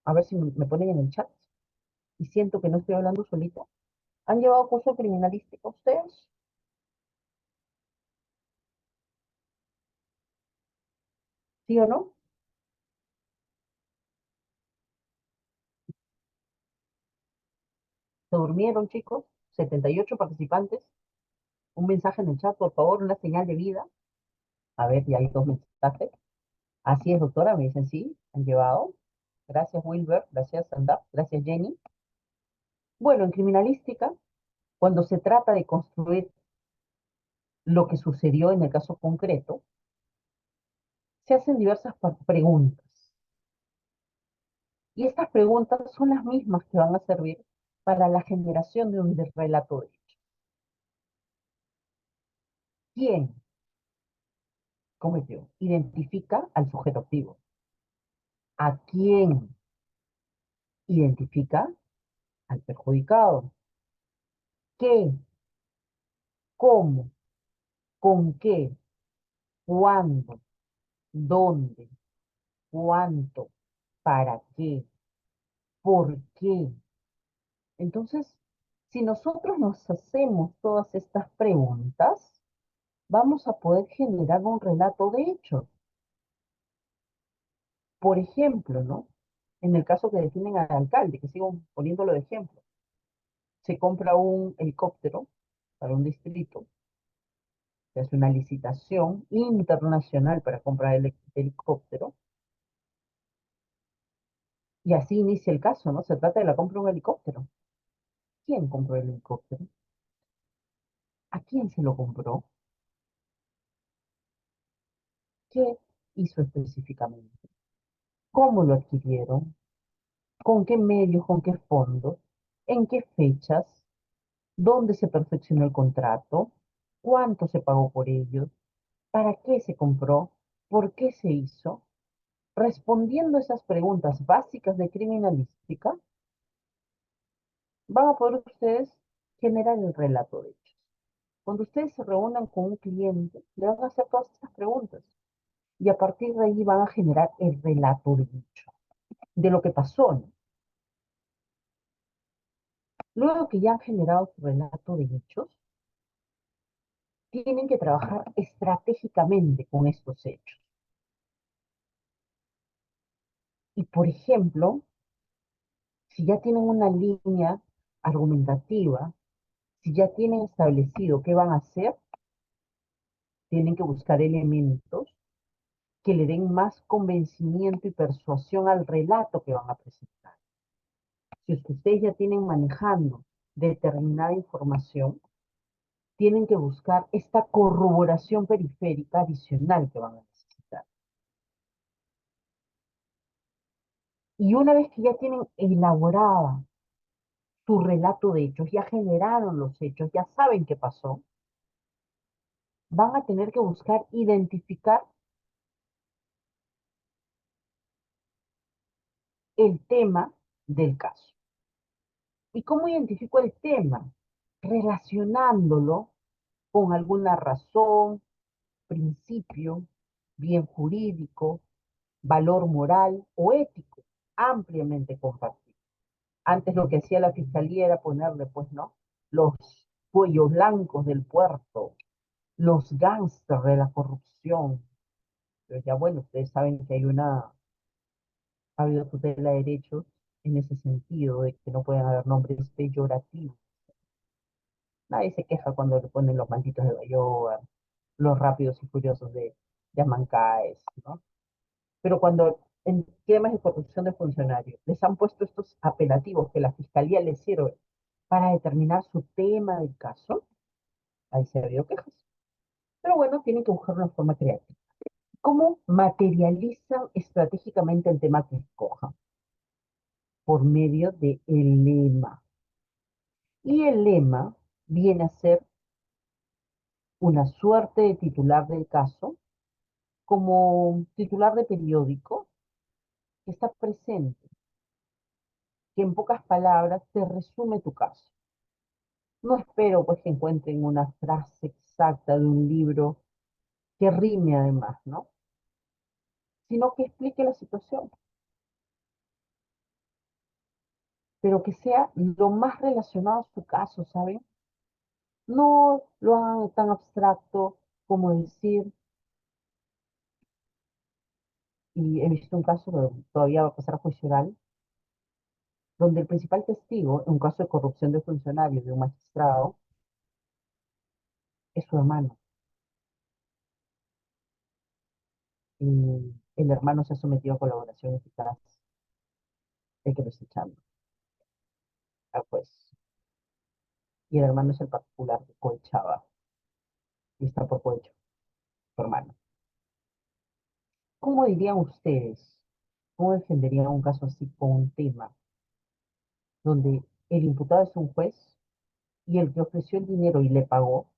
A ver si me ponen en el chat y siento que no estoy hablando solita. ¿Han llevado curso de criminalística ustedes? ¿Sí o no? ¿Se durmieron, chicos? 78 participantes. Un mensaje en el chat, por favor, una señal de vida. A ver, ya hay dos mensajes. Así es, doctora, me dicen sí, han llevado. Gracias, Wilber. Gracias, Sandra. Gracias, Jenny. Bueno, en criminalística, cuando se trata de construir lo que sucedió en el caso concreto, se hacen diversas preguntas. Y estas preguntas son las mismas que van a servir para la generación de un relato de hecho. ¿Quién cometió? Identifica al sujeto activo. ¿A quién identifica? Al perjudicado? ¿Qué? ¿Cómo? ¿Con qué? ¿Cuándo? ¿Dónde? ¿Cuánto? ¿Para qué? ¿Por qué? Entonces, si nosotros nos hacemos todas estas preguntas, vamos a poder generar un relato de hechos. Por ejemplo, ¿no? En el caso que definen al alcalde, que sigo poniéndolo de ejemplo, se compra un helicóptero para un distrito, se hace una licitación internacional para comprar el helicóptero, y así inicia el caso, ¿no? Se trata de la compra de un helicóptero. ¿Quién compró el helicóptero? ¿A quién se lo compró? ¿Qué hizo específicamente? ¿Cómo lo adquirieron? ¿Con qué medios? ¿Con qué fondos? ¿En qué fechas? ¿Dónde se perfeccionó el contrato? ¿Cuánto se pagó por ellos? ¿Para qué se compró? ¿Por qué se hizo? Respondiendo esas preguntas básicas de criminalística, van a poder ustedes generar el relato de hechos. Cuando ustedes se reúnan con un cliente, le van a hacer todas estas preguntas y a partir de ahí van a generar el relato de hecho, de lo que pasó, ¿no? Luego que ya han generado su relato de hechos, tienen que trabajar estratégicamente con estos hechos. Y por ejemplo, si ya tienen una línea argumentativa, si ya tienen establecido qué van a hacer, tienen que buscar elementos que le den más convencimiento y persuasión al relato que van a presentar. Si es que ustedes ya tienen manejando determinada información, tienen que buscar esta corroboración periférica adicional que van a necesitar. Y una vez que ya tienen elaborada su relato de hechos, ya generaron los hechos, ya saben qué pasó, van a tener que buscar identificar el tema del caso. ¿Y cómo identifico el tema? Relacionándolo con alguna razón, principio, bien jurídico, valor moral o ético, ampliamente compartido. Antes lo que hacía la fiscalía era ponerle, pues, ¿no? Los cuellos blancos del puerto, los gángsters de la corrupción. Pero ya bueno, ustedes saben que ha habido tutela de derechos en ese sentido, de que no pueden haber nombres peyorativos. Nadie se queja cuando le ponen los malditos de Bayoa, los rápidos y furiosos de Amancaes, ¿no? Pero cuando en temas de corrupción de funcionarios les han puesto estos apelativos que la fiscalía les sirve para determinar su tema del caso, ahí se ha habido quejas. Pero bueno, tienen que buscar una forma creativa. ¿Cómo materializan estratégicamente el tema que escojan? por medio de el lema. Y el lema viene a ser una suerte de titular del caso, como titular de periódico, que está presente, que en pocas palabras te resume tu caso. No espero pues que encuentren una frase exacta de un libro que rime además, ¿no? Sino que explique la situación, pero que sea lo más relacionado a su caso, ¿saben? No lo hagan tan abstracto como decir, y he visto un caso que todavía va a pasar a juicio oral, donde el principal testigo, en un caso de corrupción de funcionarios de un magistrado, es su hermano. Y el hermano se ha sometido a colaboración eficaz, el que lo está echando al juez. Y el hermano es el particular que coechaba y está por cohecho, su hermano. ¿Cómo dirían ustedes? ¿Cómo defenderían un caso así con un tema donde el imputado es un juez y el que ofreció el dinero y le pagó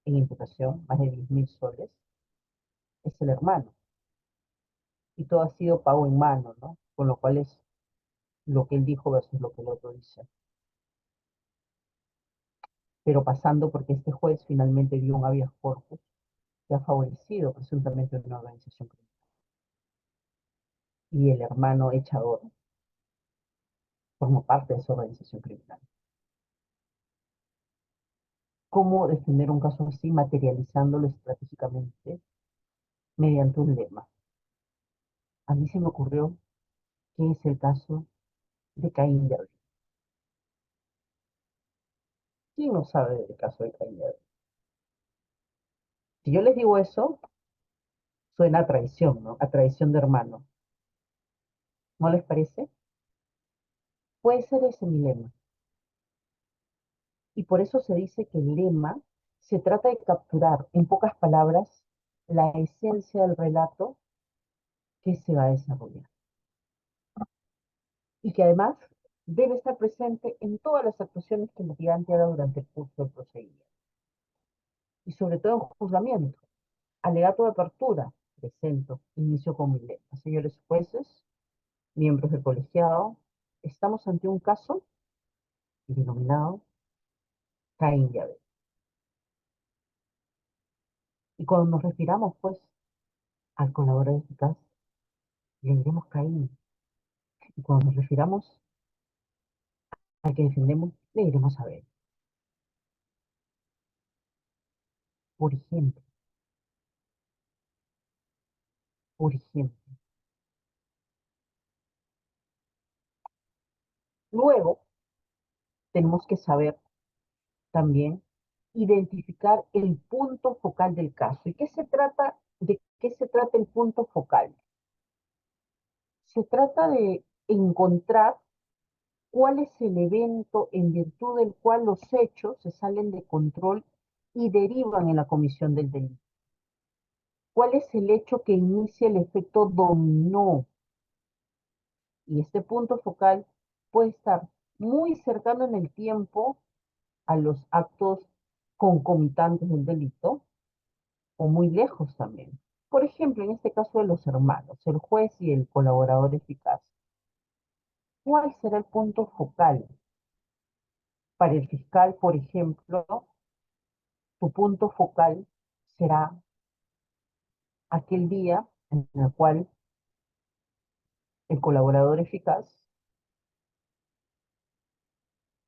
en imputación más de 10.000 soles es el hermano? Y todo ha sido pago en mano, ¿no? Con lo cual es lo que él dijo versus lo que el otro dice. Pero pasando porque este juez finalmente dio un habeas corpus que ha favorecido presuntamente una organización criminal. Y el hermano echador forma parte de esa organización criminal. ¿Cómo defender un caso así materializándolo estratégicamente mediante un lema? A mí se me ocurrió que es el caso de Caín y Abel. ¿Quién no sabe del caso de Caín y Abel? Si yo les digo eso, suena a traición, ¿no? A traición de hermano. ¿No les parece? Puede ser ese mi lema. Y por eso se dice que el lema se trata de capturar, en pocas palabras, la esencia del relato que se va a desarrollar. Y que además debe estar presente en todas las actuaciones que el litigante haga durante el curso del procedimiento. Y sobre todo en juzgamiento. Alegato de apertura, presento, inicio con mi lema. Señores jueces, miembros del colegiado, estamos ante un caso denominado Caín y Abel. Y cuando nos refiramos, pues, al colaborador eficaz, le diremos Caín. Y cuando nos refiramos al que defendemos, le diremos Abel. Por ejemplo, por ejemplo. Luego, tenemos que saber también identificar el punto focal del caso. ¿Y qué se trata? ¿De qué se trata el punto focal? Se trata de encontrar cuál es el evento en virtud del cual los hechos se salen de control y derivan en la comisión del delito. ¿Cuál es el hecho que inicia el efecto dominó? Y este punto focal puede estar muy cercano en el tiempo a los actos concomitantes del delito o muy lejos también. Por ejemplo, en este caso de los hermanos, el juez y el colaborador eficaz. ¿Cuál será el punto focal? Para el fiscal, por ejemplo, su punto focal será aquel día en el cual el colaborador eficaz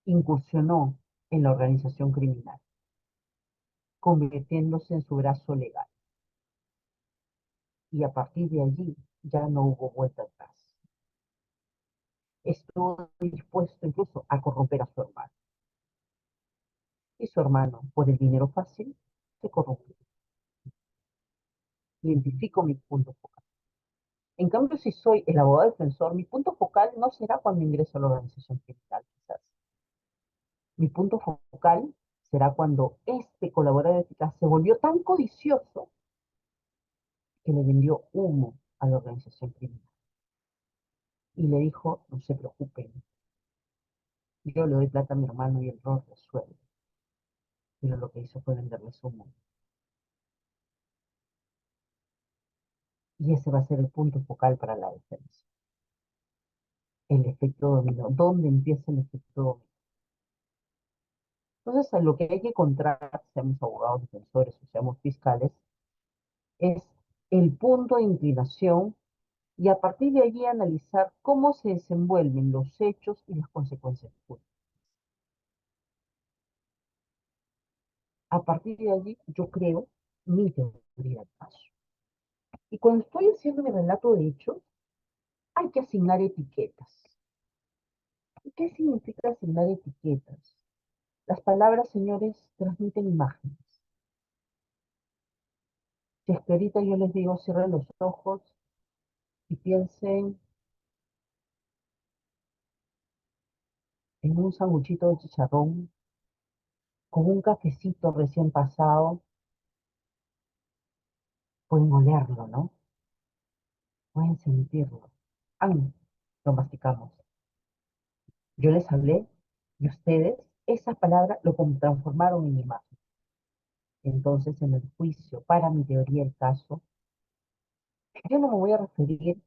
incursionó en la organización criminal, convirtiéndose en su brazo legal. Y a partir de allí ya no hubo vuelta atrás. Estuvo dispuesto incluso a corromper a su hermano. Y su hermano, por el dinero fácil, se corrompió. Identifico mi punto focal. En cambio, si soy el abogado defensor, mi punto focal no será cuando ingreso a la organización criminal, quizás. Mi punto focal será cuando este colaborador eficaz se volvió tan codicioso que le vendió humo a la organización criminal. y le dijo, no se preocupen, yo le doy plata a mi hermano y el rol resuelve. Pero lo que hizo fue venderle su mundo. Y ese va a ser el punto focal para la defensa. El efecto dominó. ¿Dónde empieza el efecto dominó? Entonces, a lo que hay que encontrar, seamos abogados, defensores o seamos fiscales, es el punto de inclinación y a partir de allí analizar cómo se desenvuelven los hechos y las consecuencias futuras. A partir de allí, yo creo mi teoría del caso. Y cuando estoy haciendo mi relato de hechos, hay que asignar etiquetas. ¿Y qué significa asignar etiquetas? Las palabras, señores, transmiten imágenes. Si es que ahorita yo les digo, cierren los ojos y piensen en un sanguchito de chicharrón con un cafecito recién pasado, pueden olerlo, ¿no? Pueden sentirlo. ¡Ay! Lo masticamos. Yo les hablé y ustedes esa palabra lo transformaron en imagen. Entonces, en el juicio, para mi teoría del caso, yo no me voy a referir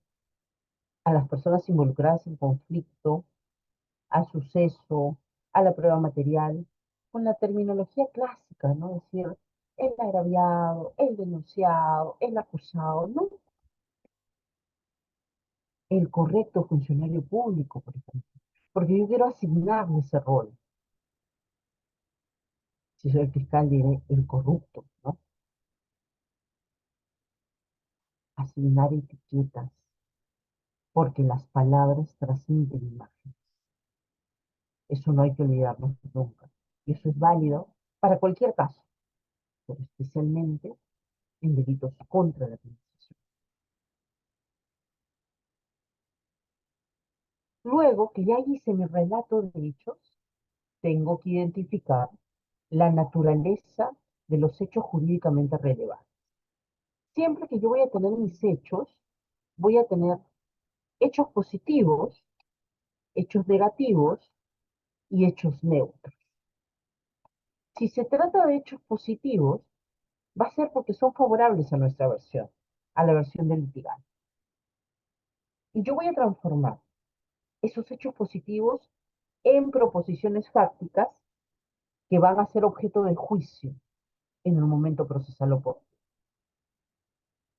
a las personas involucradas en conflicto, al suceso, a la prueba material, con la terminología clásica, ¿no? Es decir, el agraviado, el denunciado, el acusado, ¿no? El correcto funcionario público, por ejemplo. Porque yo quiero asignarle ese rol. Si soy el fiscal, diré el corrupto, ¿no? Asignar etiquetas, porque las palabras transmiten imágenes. Eso no hay que olvidarnos nunca. Y eso es válido para cualquier caso, pero especialmente en delitos contra la administración. Luego que ya hice mi relato de hechos, tengo que identificar la naturaleza de los hechos jurídicamente relevantes. Siempre que yo voy a tener mis hechos, voy a tener hechos positivos, hechos negativos y hechos neutros. Si se trata de hechos positivos, va a ser porque son favorables a nuestra versión, a la versión del litigante. Y yo voy a transformar esos hechos positivos en proposiciones fácticas que van a ser objeto de juicio en el momento procesal oportuno.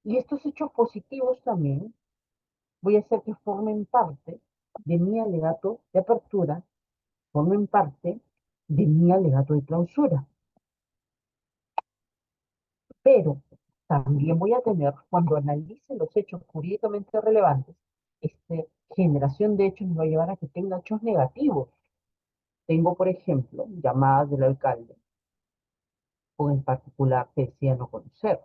Y estos hechos positivos también voy a hacer que formen parte de mi alegato de apertura, formen parte de mi alegato de clausura. Pero también voy a tener, cuando analice los hechos jurídicamente relevantes, esta generación de hechos me va a llevar a que tenga hechos negativos. Tengo, por ejemplo, llamadas del alcalde, o en particular que decía no conocer.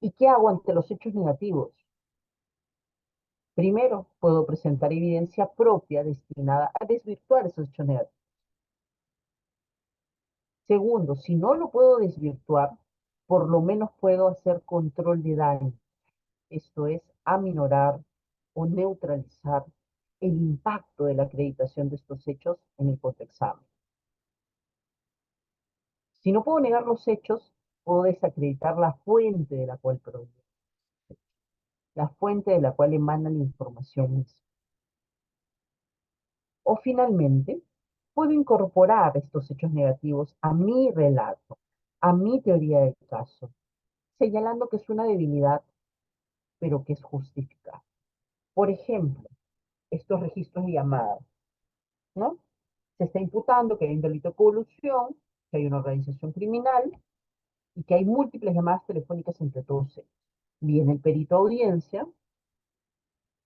¿Y qué hago ante los hechos negativos? Primero, puedo presentar evidencia propia destinada a desvirtuar esos hechos negativos. Segundo, si no lo puedo desvirtuar, por lo menos puedo hacer control de daño. Esto es, aminorar o neutralizar el impacto de la acreditación de estos hechos en el contraexamen. Si no puedo negar los hechos, puedo desacreditar la fuente de la cual proviene, la fuente de la cual emana la información misma. O finalmente, puedo incorporar estos hechos negativos a mi relato, a mi teoría del caso, señalando que es una debilidad, pero que es justificada. Por ejemplo, estos registros de llamadas, ¿no? Se está imputando que hay un delito de colusión, que hay una organización criminal y que hay múltiples llamadas telefónicas entre todos ellos. Viene el perito a audiencia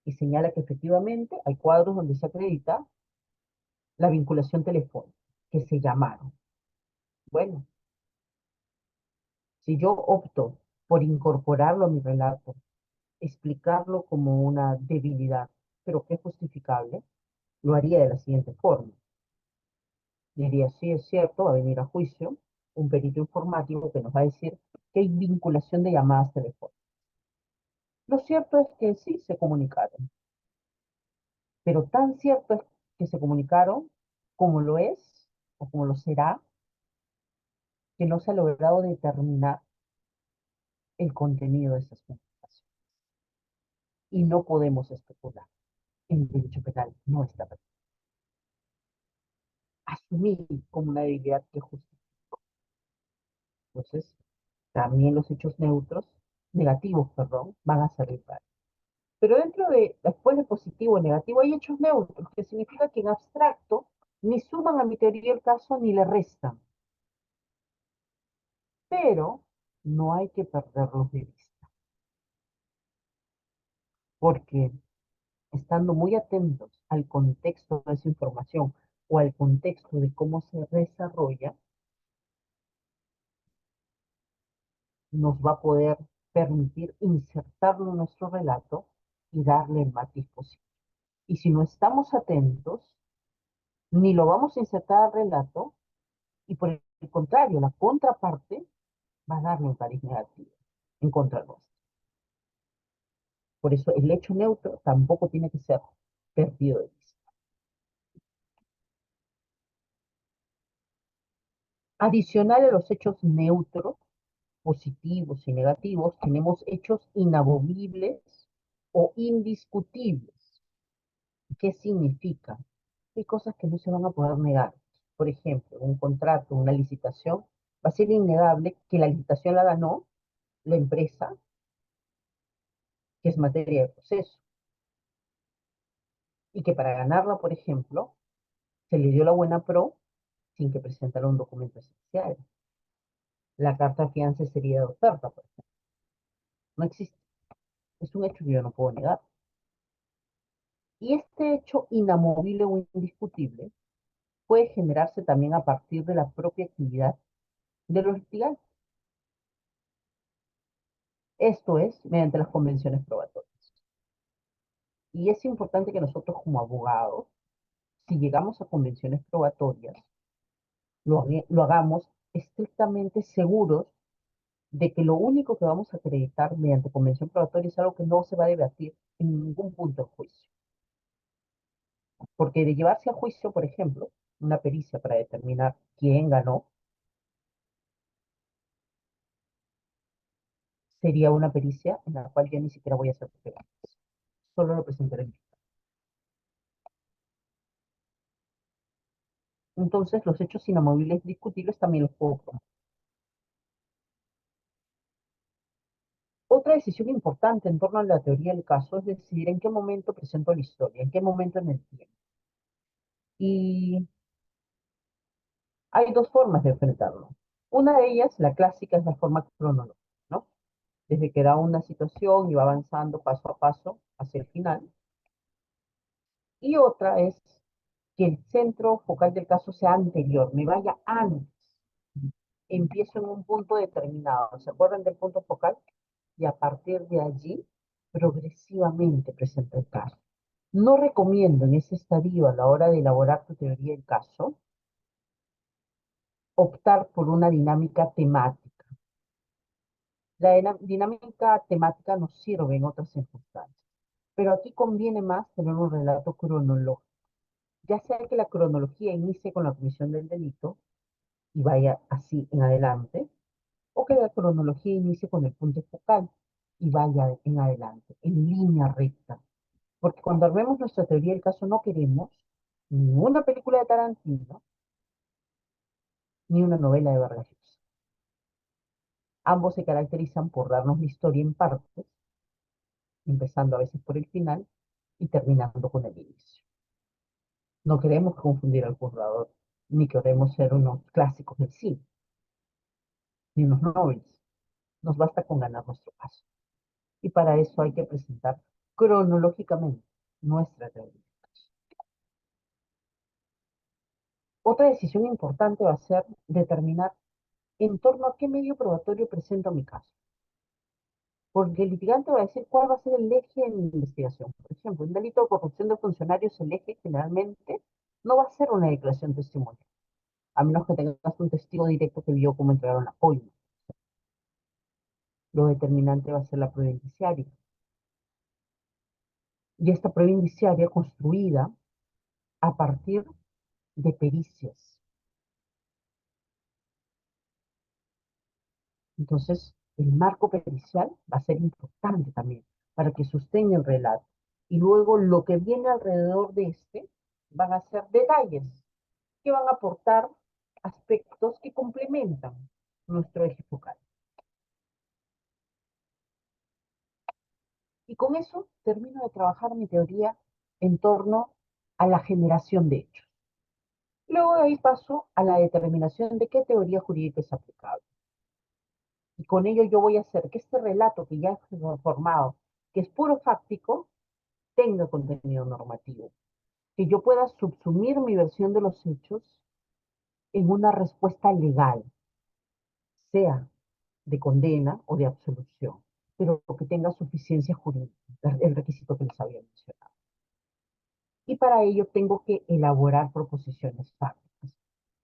y señala que efectivamente hay cuadros donde se acredita la vinculación telefónica, que se llamaron. Bueno, si yo opto por incorporarlo a mi relato, explicarlo como una debilidad, pero que es justificable, lo haría de la siguiente forma. Diría, sí, es cierto, va a venir a juicio un perito informático que nos va a decir que hay vinculación de llamadas telefónicas. Lo cierto es que sí se comunicaron, pero tan cierto es que se comunicaron como lo es o como lo será, que no se ha logrado determinar el contenido de esas comunicaciones. Y no podemos especular. En derecho penal no está asumir como una debilidad que justifica. Entonces, también los hechos negativos, perdón, van a servir para. Pero dentro de, después de positivo o negativo, hay hechos neutros, que significa que en abstracto ni suman a mi teoría el caso ni le restan. Pero no hay que perderlos de vista, porque estando muy atentos al contexto de esa información o al contexto de cómo se desarrolla, nos va a poder permitir insertarlo en nuestro relato y darle el matiz posible. Y si no estamos atentos, ni lo vamos a insertar al relato, y por el contrario, la contraparte va a darle un cariz negativo en contra nuestra. Por eso el hecho neutro tampoco tiene que ser perdido de vista. Adicional a los hechos neutros, positivos y negativos, tenemos hechos inamovibles o indiscutibles. ¿Qué significa? Hay cosas que no se van a poder negar. Por ejemplo, un contrato, una licitación, va a ser innegable que la licitación la ganó la empresa, que es materia de proceso, y que para ganarla, por ejemplo, se le dio la buena pro sin que presentara un documento esencial. La carta de fianza sería de oferta, por ejemplo. No existe. Es un hecho que yo no puedo negar. Y este hecho inamovible o indiscutible puede generarse también a partir de la propia actividad de los litigantes. Esto es, mediante las convenciones probatorias. Y es importante que nosotros como abogados, si llegamos a convenciones probatorias, lo hagamos estrictamente seguros de que lo único que vamos a acreditar mediante convención probatoria es algo que no se va a debatir en ningún punto de juicio. Porque de llevarse a juicio, por ejemplo, una pericia para determinar quién ganó, sería una pericia en la cual yo ni siquiera voy a hacer preguntas. Solo lo presentaré en. Entonces, los hechos inamovibles discutibles también los puedo probar. Otra decisión importante en torno a la teoría del caso es decidir en qué momento presento la historia, en qué momento en el tiempo. Y hay dos formas de enfrentarlo. Una de ellas, la clásica, es la forma cronológica, ¿no? Desde que da una situación y va avanzando paso a paso hacia el final. Y otra es que el centro focal del caso sea anterior, me vaya antes. Empiezo en un punto determinado. ¿Se acuerdan del punto focal? Y a partir de allí, progresivamente presento el caso. No recomiendo en ese estadio a la hora de elaborar tu teoría del caso optar por una dinámica temática. La dinámica temática nos sirve en otras circunstancias, pero aquí conviene más tener un relato cronológico, ya sea que la cronología inicie con la comisión del delito y vaya así en adelante, o que la cronología inicie con el punto focal y vaya en adelante, en línea recta. Porque cuando armemos nuestra teoría del caso no queremos ni una película de Tarantino, ni una novela de Vargas Llosa. Ambos se caracterizan por darnos la historia en partes, empezando a veces por el final y terminando con el inicio. No queremos confundir al juzgador, ni queremos ser unos clásicos del cine, ni unos nobles. Nos basta con ganar nuestro caso. Y para eso hay que presentar cronológicamente nuestra teoría. Otra decisión importante va a ser determinar en torno a qué medio probatorio presento mi caso. Porque el litigante va a decir cuál va a ser el eje de mi investigación. Por ejemplo, un delito de corrupción de funcionarios, el eje generalmente no va a ser una declaración testimonial, a menos que tengas un testigo directo que vio cómo entregaron la coima. Lo determinante va a ser la prueba indiciaria. y esta prueba indiciaria construida a partir de pericias. Entonces, el marco pericial va a ser importante también para que sostenga el relato. Y luego lo que viene alrededor de este van a ser detalles que van a aportar aspectos que complementan nuestro eje focal. Y con eso termino de trabajar mi teoría en torno a la generación de hechos. Luego de ahí paso a la determinación de qué teoría jurídica es aplicable. Y con ello yo voy a hacer que este relato que ya he formado, que es puro fáctico, tenga contenido normativo. Que yo pueda subsumir mi versión de los hechos en una respuesta legal, sea de condena o de absolución, pero que tenga suficiencia jurídica, el requisito que les había mencionado. Y para ello tengo que elaborar proposiciones fácticas,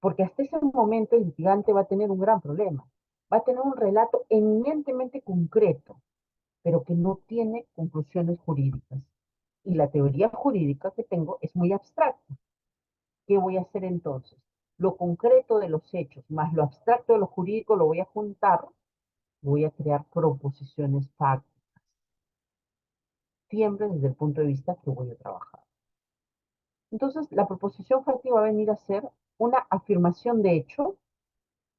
porque hasta ese momento el litigante va a tener un gran problema. Va a tener un relato eminentemente concreto, pero que no tiene conclusiones jurídicas. Y la teoría jurídica que tengo es muy abstracta. ¿Qué voy a hacer entonces? Lo concreto de los hechos más lo abstracto de lo jurídico lo voy a juntar, voy a crear proposiciones fácticas, siempre desde el punto de vista que voy a trabajar. Entonces, la proposición fáctica va a venir a ser una afirmación de hecho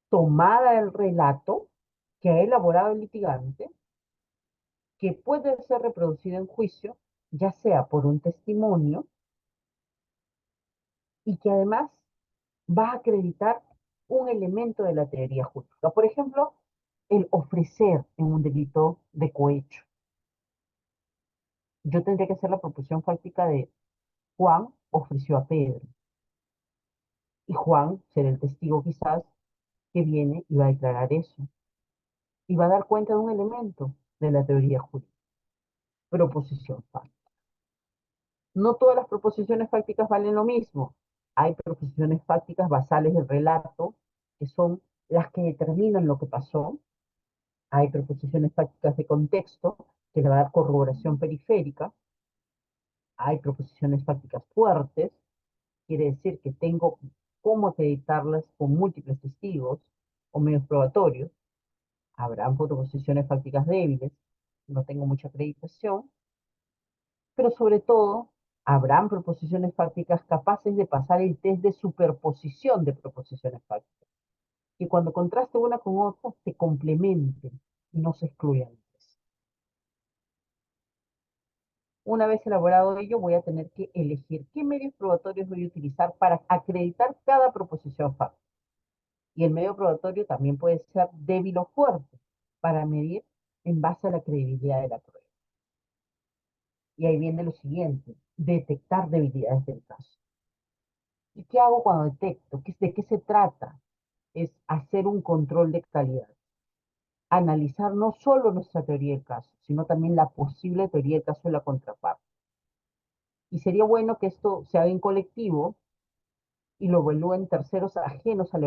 tomada del relato que ha elaborado el litigante, que puede ser reproducido en juicio, ya sea por un testimonio, y que además va a acreditar un elemento de la teoría jurídica. Por ejemplo, el ofrecer en un delito de cohecho. Yo tendría que hacer la proposición fáctica de Juan ofreció a Pedro. Y Juan será el testigo quizás que viene y va a declarar eso. Y va a dar cuenta de un elemento de la teoría jurídica. Proposición fáctica. No todas las proposiciones fácticas valen lo mismo. Hay proposiciones fácticas basales del relato, que son las que determinan lo que pasó. Hay proposiciones fácticas de contexto, que le va a dar corroboración periférica. Hay proposiciones fácticas fuertes, quiere decir que tengo cómo acreditarlas con múltiples testigos o medios probatorios. Habrán proposiciones fácticas débiles, no tengo mucha acreditación, pero sobre todo habrán proposiciones fácticas capaces de pasar el test de superposición de proposiciones fácticas, que cuando contraste una con otra se complementen y no se excluyan. Una vez elaborado ello, voy a tener que elegir qué medios probatorios voy a utilizar para acreditar cada proposición fáctica. Y el medio probatorio también puede ser débil o fuerte para medir en base a la credibilidad de la prueba. Y ahí viene lo siguiente, detectar debilidades del caso. ¿Y qué hago cuando detecto? ¿De qué se trata? Es hacer un control de calidad. Analizar no solo nuestra teoría del caso, sino también la posible teoría del caso de la contraparte. Y sería bueno que esto se haga en colectivo y lo evalúen terceros ajenos a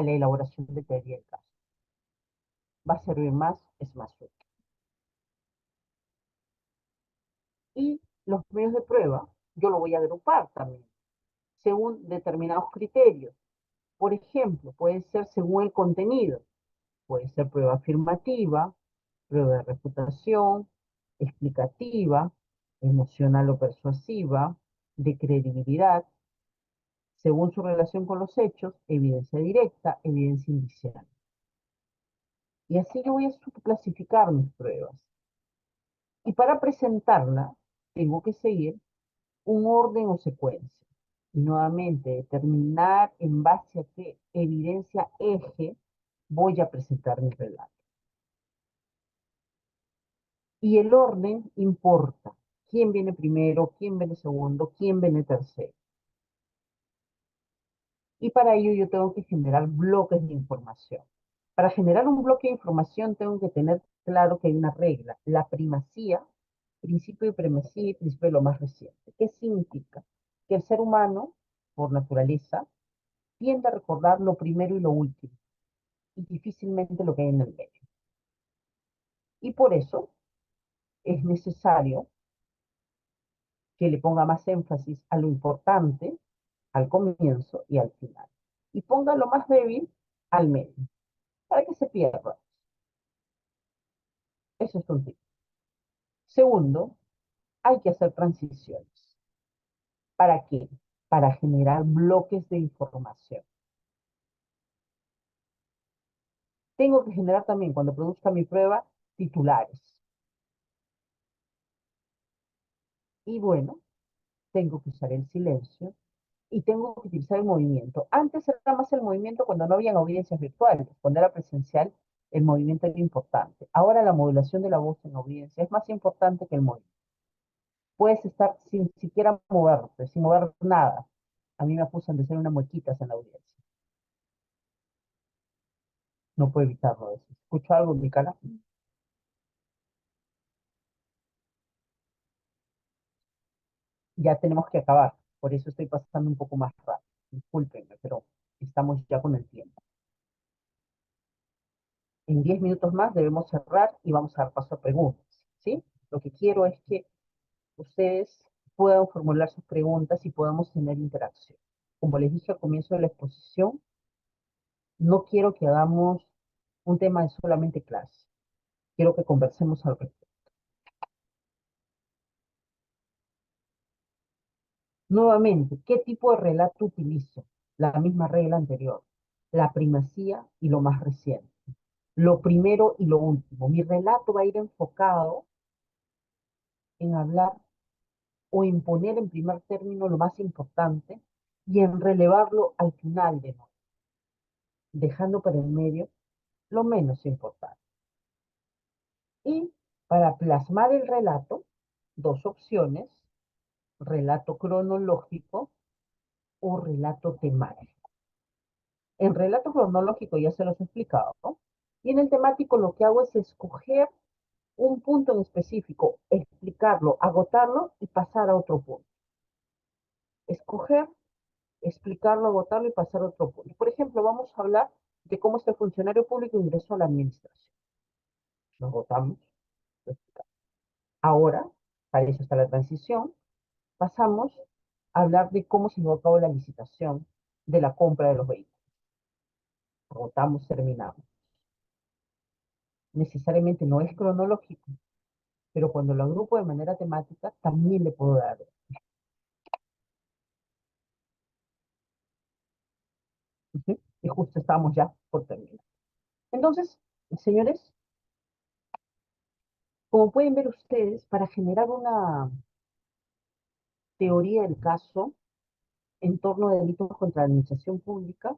la elaboración de teoría del caso. Va a servir más, es más útil. Y los medios de prueba, yo lo voy a agrupar también, según determinados criterios. Por ejemplo, puede ser según el contenido. Puede ser prueba afirmativa, prueba de refutación, explicativa, emocional o persuasiva, de credibilidad, según su relación con los hechos, evidencia directa, evidencia indicial. Y así yo voy a subclasificar mis pruebas. Y para presentarla, tengo que seguir un orden o secuencia. Y nuevamente, determinar en base a qué evidencia eje voy a presentar mi relato. Y el orden importa. ¿Quién viene primero? ¿Quién viene segundo? ¿Quién viene tercero? Y para ello yo tengo que generar bloques de información. Para generar un bloque de información tengo que tener claro que hay una regla, la primacía, principio de primacía y principio de lo más reciente. ¿Qué significa? Que el ser humano, por naturaleza, tiende a recordar lo primero y lo último, y difícilmente lo que hay en el medio. Y por eso es necesario que le ponga más énfasis a lo importante al comienzo y al final. Y ponga lo más débil al medio, para que se pierda. Eso es un tip. Segundo, hay que hacer transiciones. ¿Para qué? Para generar bloques de información. Tengo que generar también, cuando produzca mi prueba, titulares. Y bueno, tengo que usar el silencio y tengo que utilizar el movimiento. Antes era más el movimiento cuando no habían audiencias virtuales. Cuando era presencial, el movimiento era importante. Ahora la modulación de la voz en audiencia es más importante que el movimiento. Puedes estar sin siquiera moverte, sin mover nada. A mí me acusan de ser una muequitas en la audiencia. No puedo evitarlo a veces. Escucho algo en mi cara. Ya tenemos que acabar. Por eso estoy pasando un poco más rápido. Discúlpenme, pero estamos ya con el tiempo. En 10 minutos más debemos cerrar y vamos a dar paso a preguntas, ¿sí? Lo que quiero es que ustedes puedan formular sus preguntas y podamos tener interacción. Como les dije al comienzo de la exposición, no quiero que hagamos un tema de solamente clase. Quiero que conversemos al respecto. Nuevamente, ¿qué tipo de relato utilizo? La misma regla anterior, la primacía y lo más reciente, lo primero y lo último. Mi relato va a ir enfocado en hablar o en poner en primer término lo más importante y en relevarlo al final de nuevo, dejando para el medio lo menos importante. Y para plasmar el relato, dos opciones, relato cronológico o relato temático. En relato cronológico ya se los he explicado, ¿no? Y en el temático lo que hago es escoger un punto en específico, explicarlo, agotarlo y pasar a otro punto. Escoger, explicarlo, agotarlo y pasar a otro punto. Por ejemplo, vamos a hablar de cómo este funcionario público ingresó a la administración. Lo agotamos, lo explicamos. Ahora, para eso está la transición, pasamos a hablar de cómo se llevó a cabo la licitación de la compra de los vehículos. Agotamos, terminamos. Necesariamente no es cronológico, pero cuando lo agrupo de manera temática, también le puedo dar. ¿Sí? Y justo estamos ya por terminar. Entonces, señores, como pueden ver ustedes, para generar una teoría del caso en torno a delitos contra la administración pública,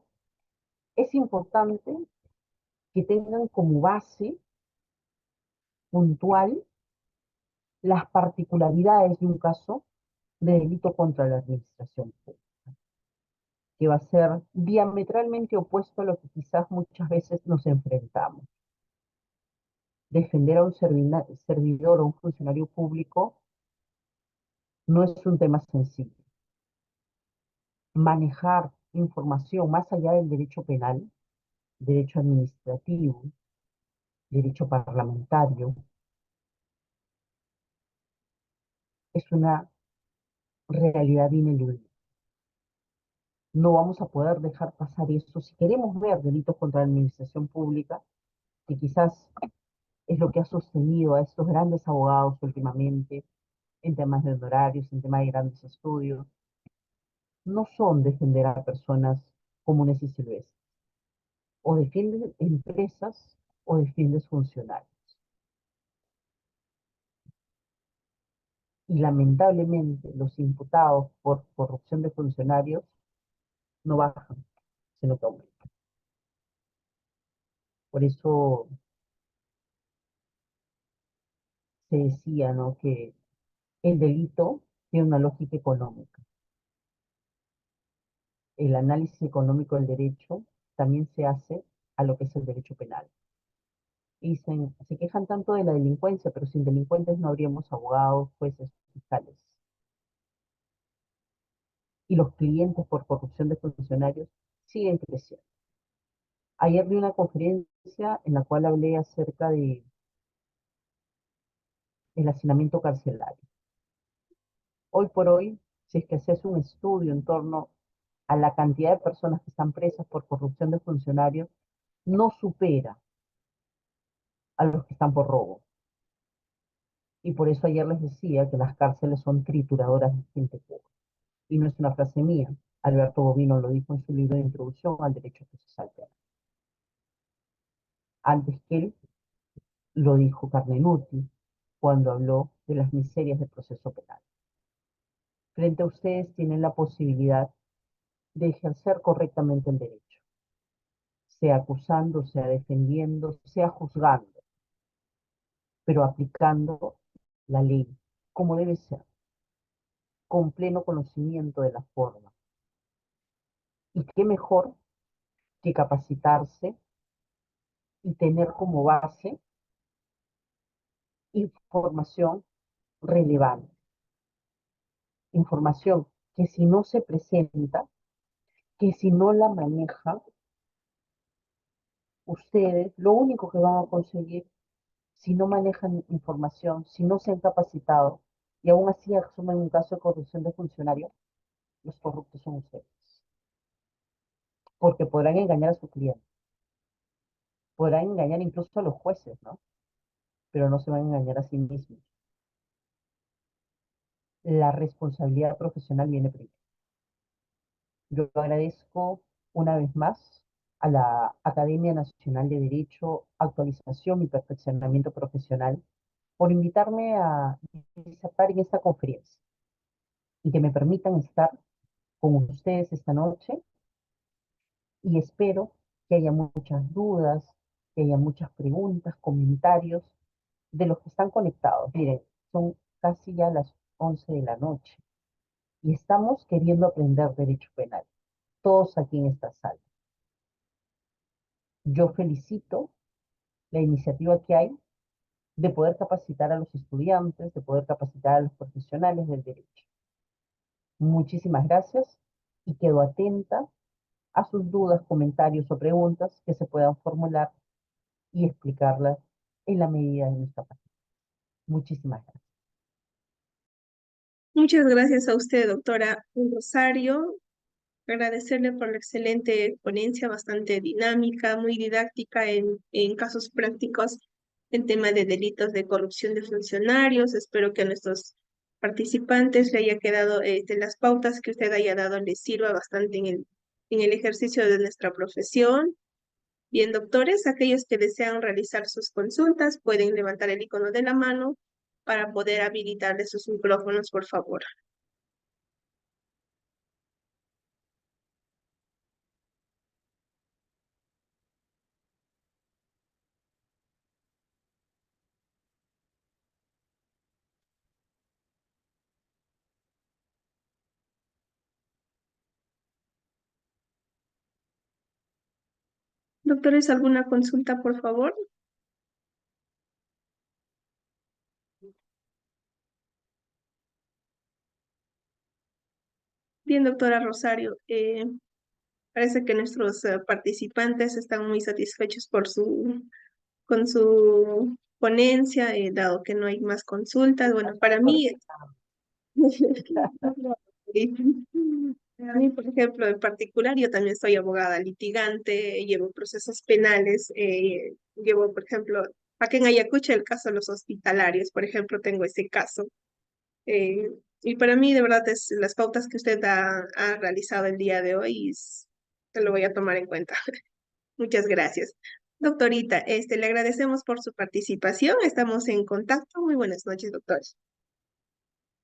es importante que tengan como base puntual las particularidades de un caso de delito contra la administración pública, que va a ser diametralmente opuesto a lo que quizás muchas veces nos enfrentamos. Defender a un servidor o un funcionario público no es un tema sencillo. Manejar información más allá del derecho penal, derecho administrativo, derecho parlamentario, es una realidad ineludible. No vamos a poder dejar pasar esto. Si queremos ver delitos contra la administración pública, que quizás es lo que ha sostenido a estos grandes abogados últimamente en temas de honorarios, en temas de grandes estudios, no son defender a personas comunes y silvestres. O defiendes empresas o defiendes funcionarios. Y lamentablemente los imputados por corrupción de funcionarios no bajan, sino que aumentan. Por eso se decía, ¿no?, que el delito tiene una lógica económica. El análisis económico del derecho también se hace a lo que es el derecho penal. Y se quejan tanto de la delincuencia, pero sin delincuentes no habríamos abogados, jueces, fiscales. Y los clientes por corrupción de funcionarios siguen creciendo. Ayer vi una conferencia en la cual hablé acerca de el hacinamiento carcelario. Hoy por hoy, si es que haces un estudio en torno a la cantidad de personas que están presas por corrupción de funcionarios, no supera a los que están por robo. Y por eso ayer les decía que las cárceles son trituradoras de gente pobre. Y no es una frase mía. Alberto Bovino lo dijo en su libro de Introducción al Derecho Procesal Penal. Antes que él, lo dijo Carmenuti cuando habló de las miserias del proceso penal. Frente a ustedes tienen la posibilidad de ejercer correctamente el derecho, sea acusando, sea defendiendo, sea juzgando, pero aplicando la ley como debe ser, con pleno conocimiento de la forma. Y qué mejor que capacitarse y tener como base información relevante, información que si no se presenta, que si no la maneja, ustedes lo único que van a conseguir si no manejan información, si no se han capacitado y aún así asumen un caso de corrupción de funcionarios, los corruptos son ustedes. Porque podrán engañar a su cliente, podrán engañar incluso a los jueces, ¿no? Pero no se van a engañar a sí mismos. La responsabilidad profesional viene primero. Yo agradezco una vez más a la Academia Nacional de Derecho, Actualización y Perfeccionamiento Profesional por invitarme a disertar en esta conferencia y que me permitan estar con ustedes esta noche y espero que haya muchas dudas, que haya muchas preguntas, comentarios de los que están conectados. Miren, son casi ya las 11 de la noche y estamos queriendo aprender derecho penal, todos aquí en esta sala. Yo felicito la iniciativa que hay de poder capacitar a los estudiantes, de poder capacitar a los profesionales del derecho. Muchísimas gracias y quedo atenta a sus dudas, comentarios o preguntas que se puedan formular y explicarlas en la medida de mis capacidades. Muchísimas gracias. Muchas gracias a usted, doctora Rosario. Agradecerle por la excelente ponencia, bastante dinámica, muy didáctica en casos prácticos en tema de delitos de corrupción de funcionarios. Espero que a nuestros participantes le haya quedado, de las pautas que usted haya dado les sirva bastante en el ejercicio de nuestra profesión. Bien, doctores, aquellos que desean realizar sus consultas pueden levantar el icono de la mano para poder habilitarle sus micrófonos, por favor. Doctores, ¿alguna consulta, por favor? Bien, doctora Rosario, parece que nuestros participantes están muy satisfechos con su ponencia, dado que no hay más consultas. Bueno, para mí, para mí, por ejemplo, en particular, yo también soy abogada litigante, llevo procesos penales, llevo, por ejemplo, aquí en Ayacucho el caso de los hospitalarios, por ejemplo, tengo ese caso. Eh, y para mí, de verdad, es las pautas que usted ha realizado el día de hoy, te lo voy a tomar en cuenta. Muchas gracias. Doctorita, le agradecemos por su participación. Estamos en contacto. Muy buenas noches, doctor.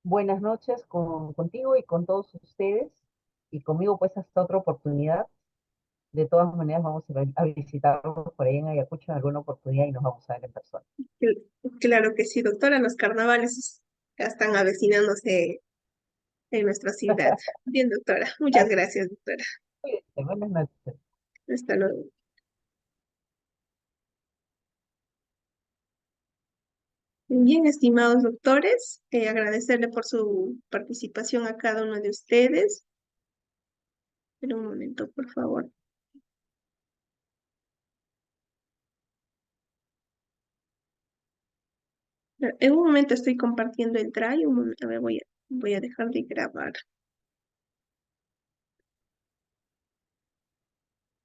Buenas noches contigo y con todos ustedes y conmigo pues hasta otra oportunidad. De todas maneras vamos a visitarlos por ahí en Ayacucho en alguna oportunidad y nos vamos a ver en persona. Claro que sí, doctora. Los carnavales ya están avecinándose en nuestra ciudad. Bien, doctora. Muchas Así gracias, doctora. es. Buenas noches. Hasta luego. Bien, estimados doctores, agradecerle por su participación a cada uno de ustedes. Espera un momento, por favor. En un momento estoy compartiendo el drive. A ver, voy a Voy a dejar de grabar.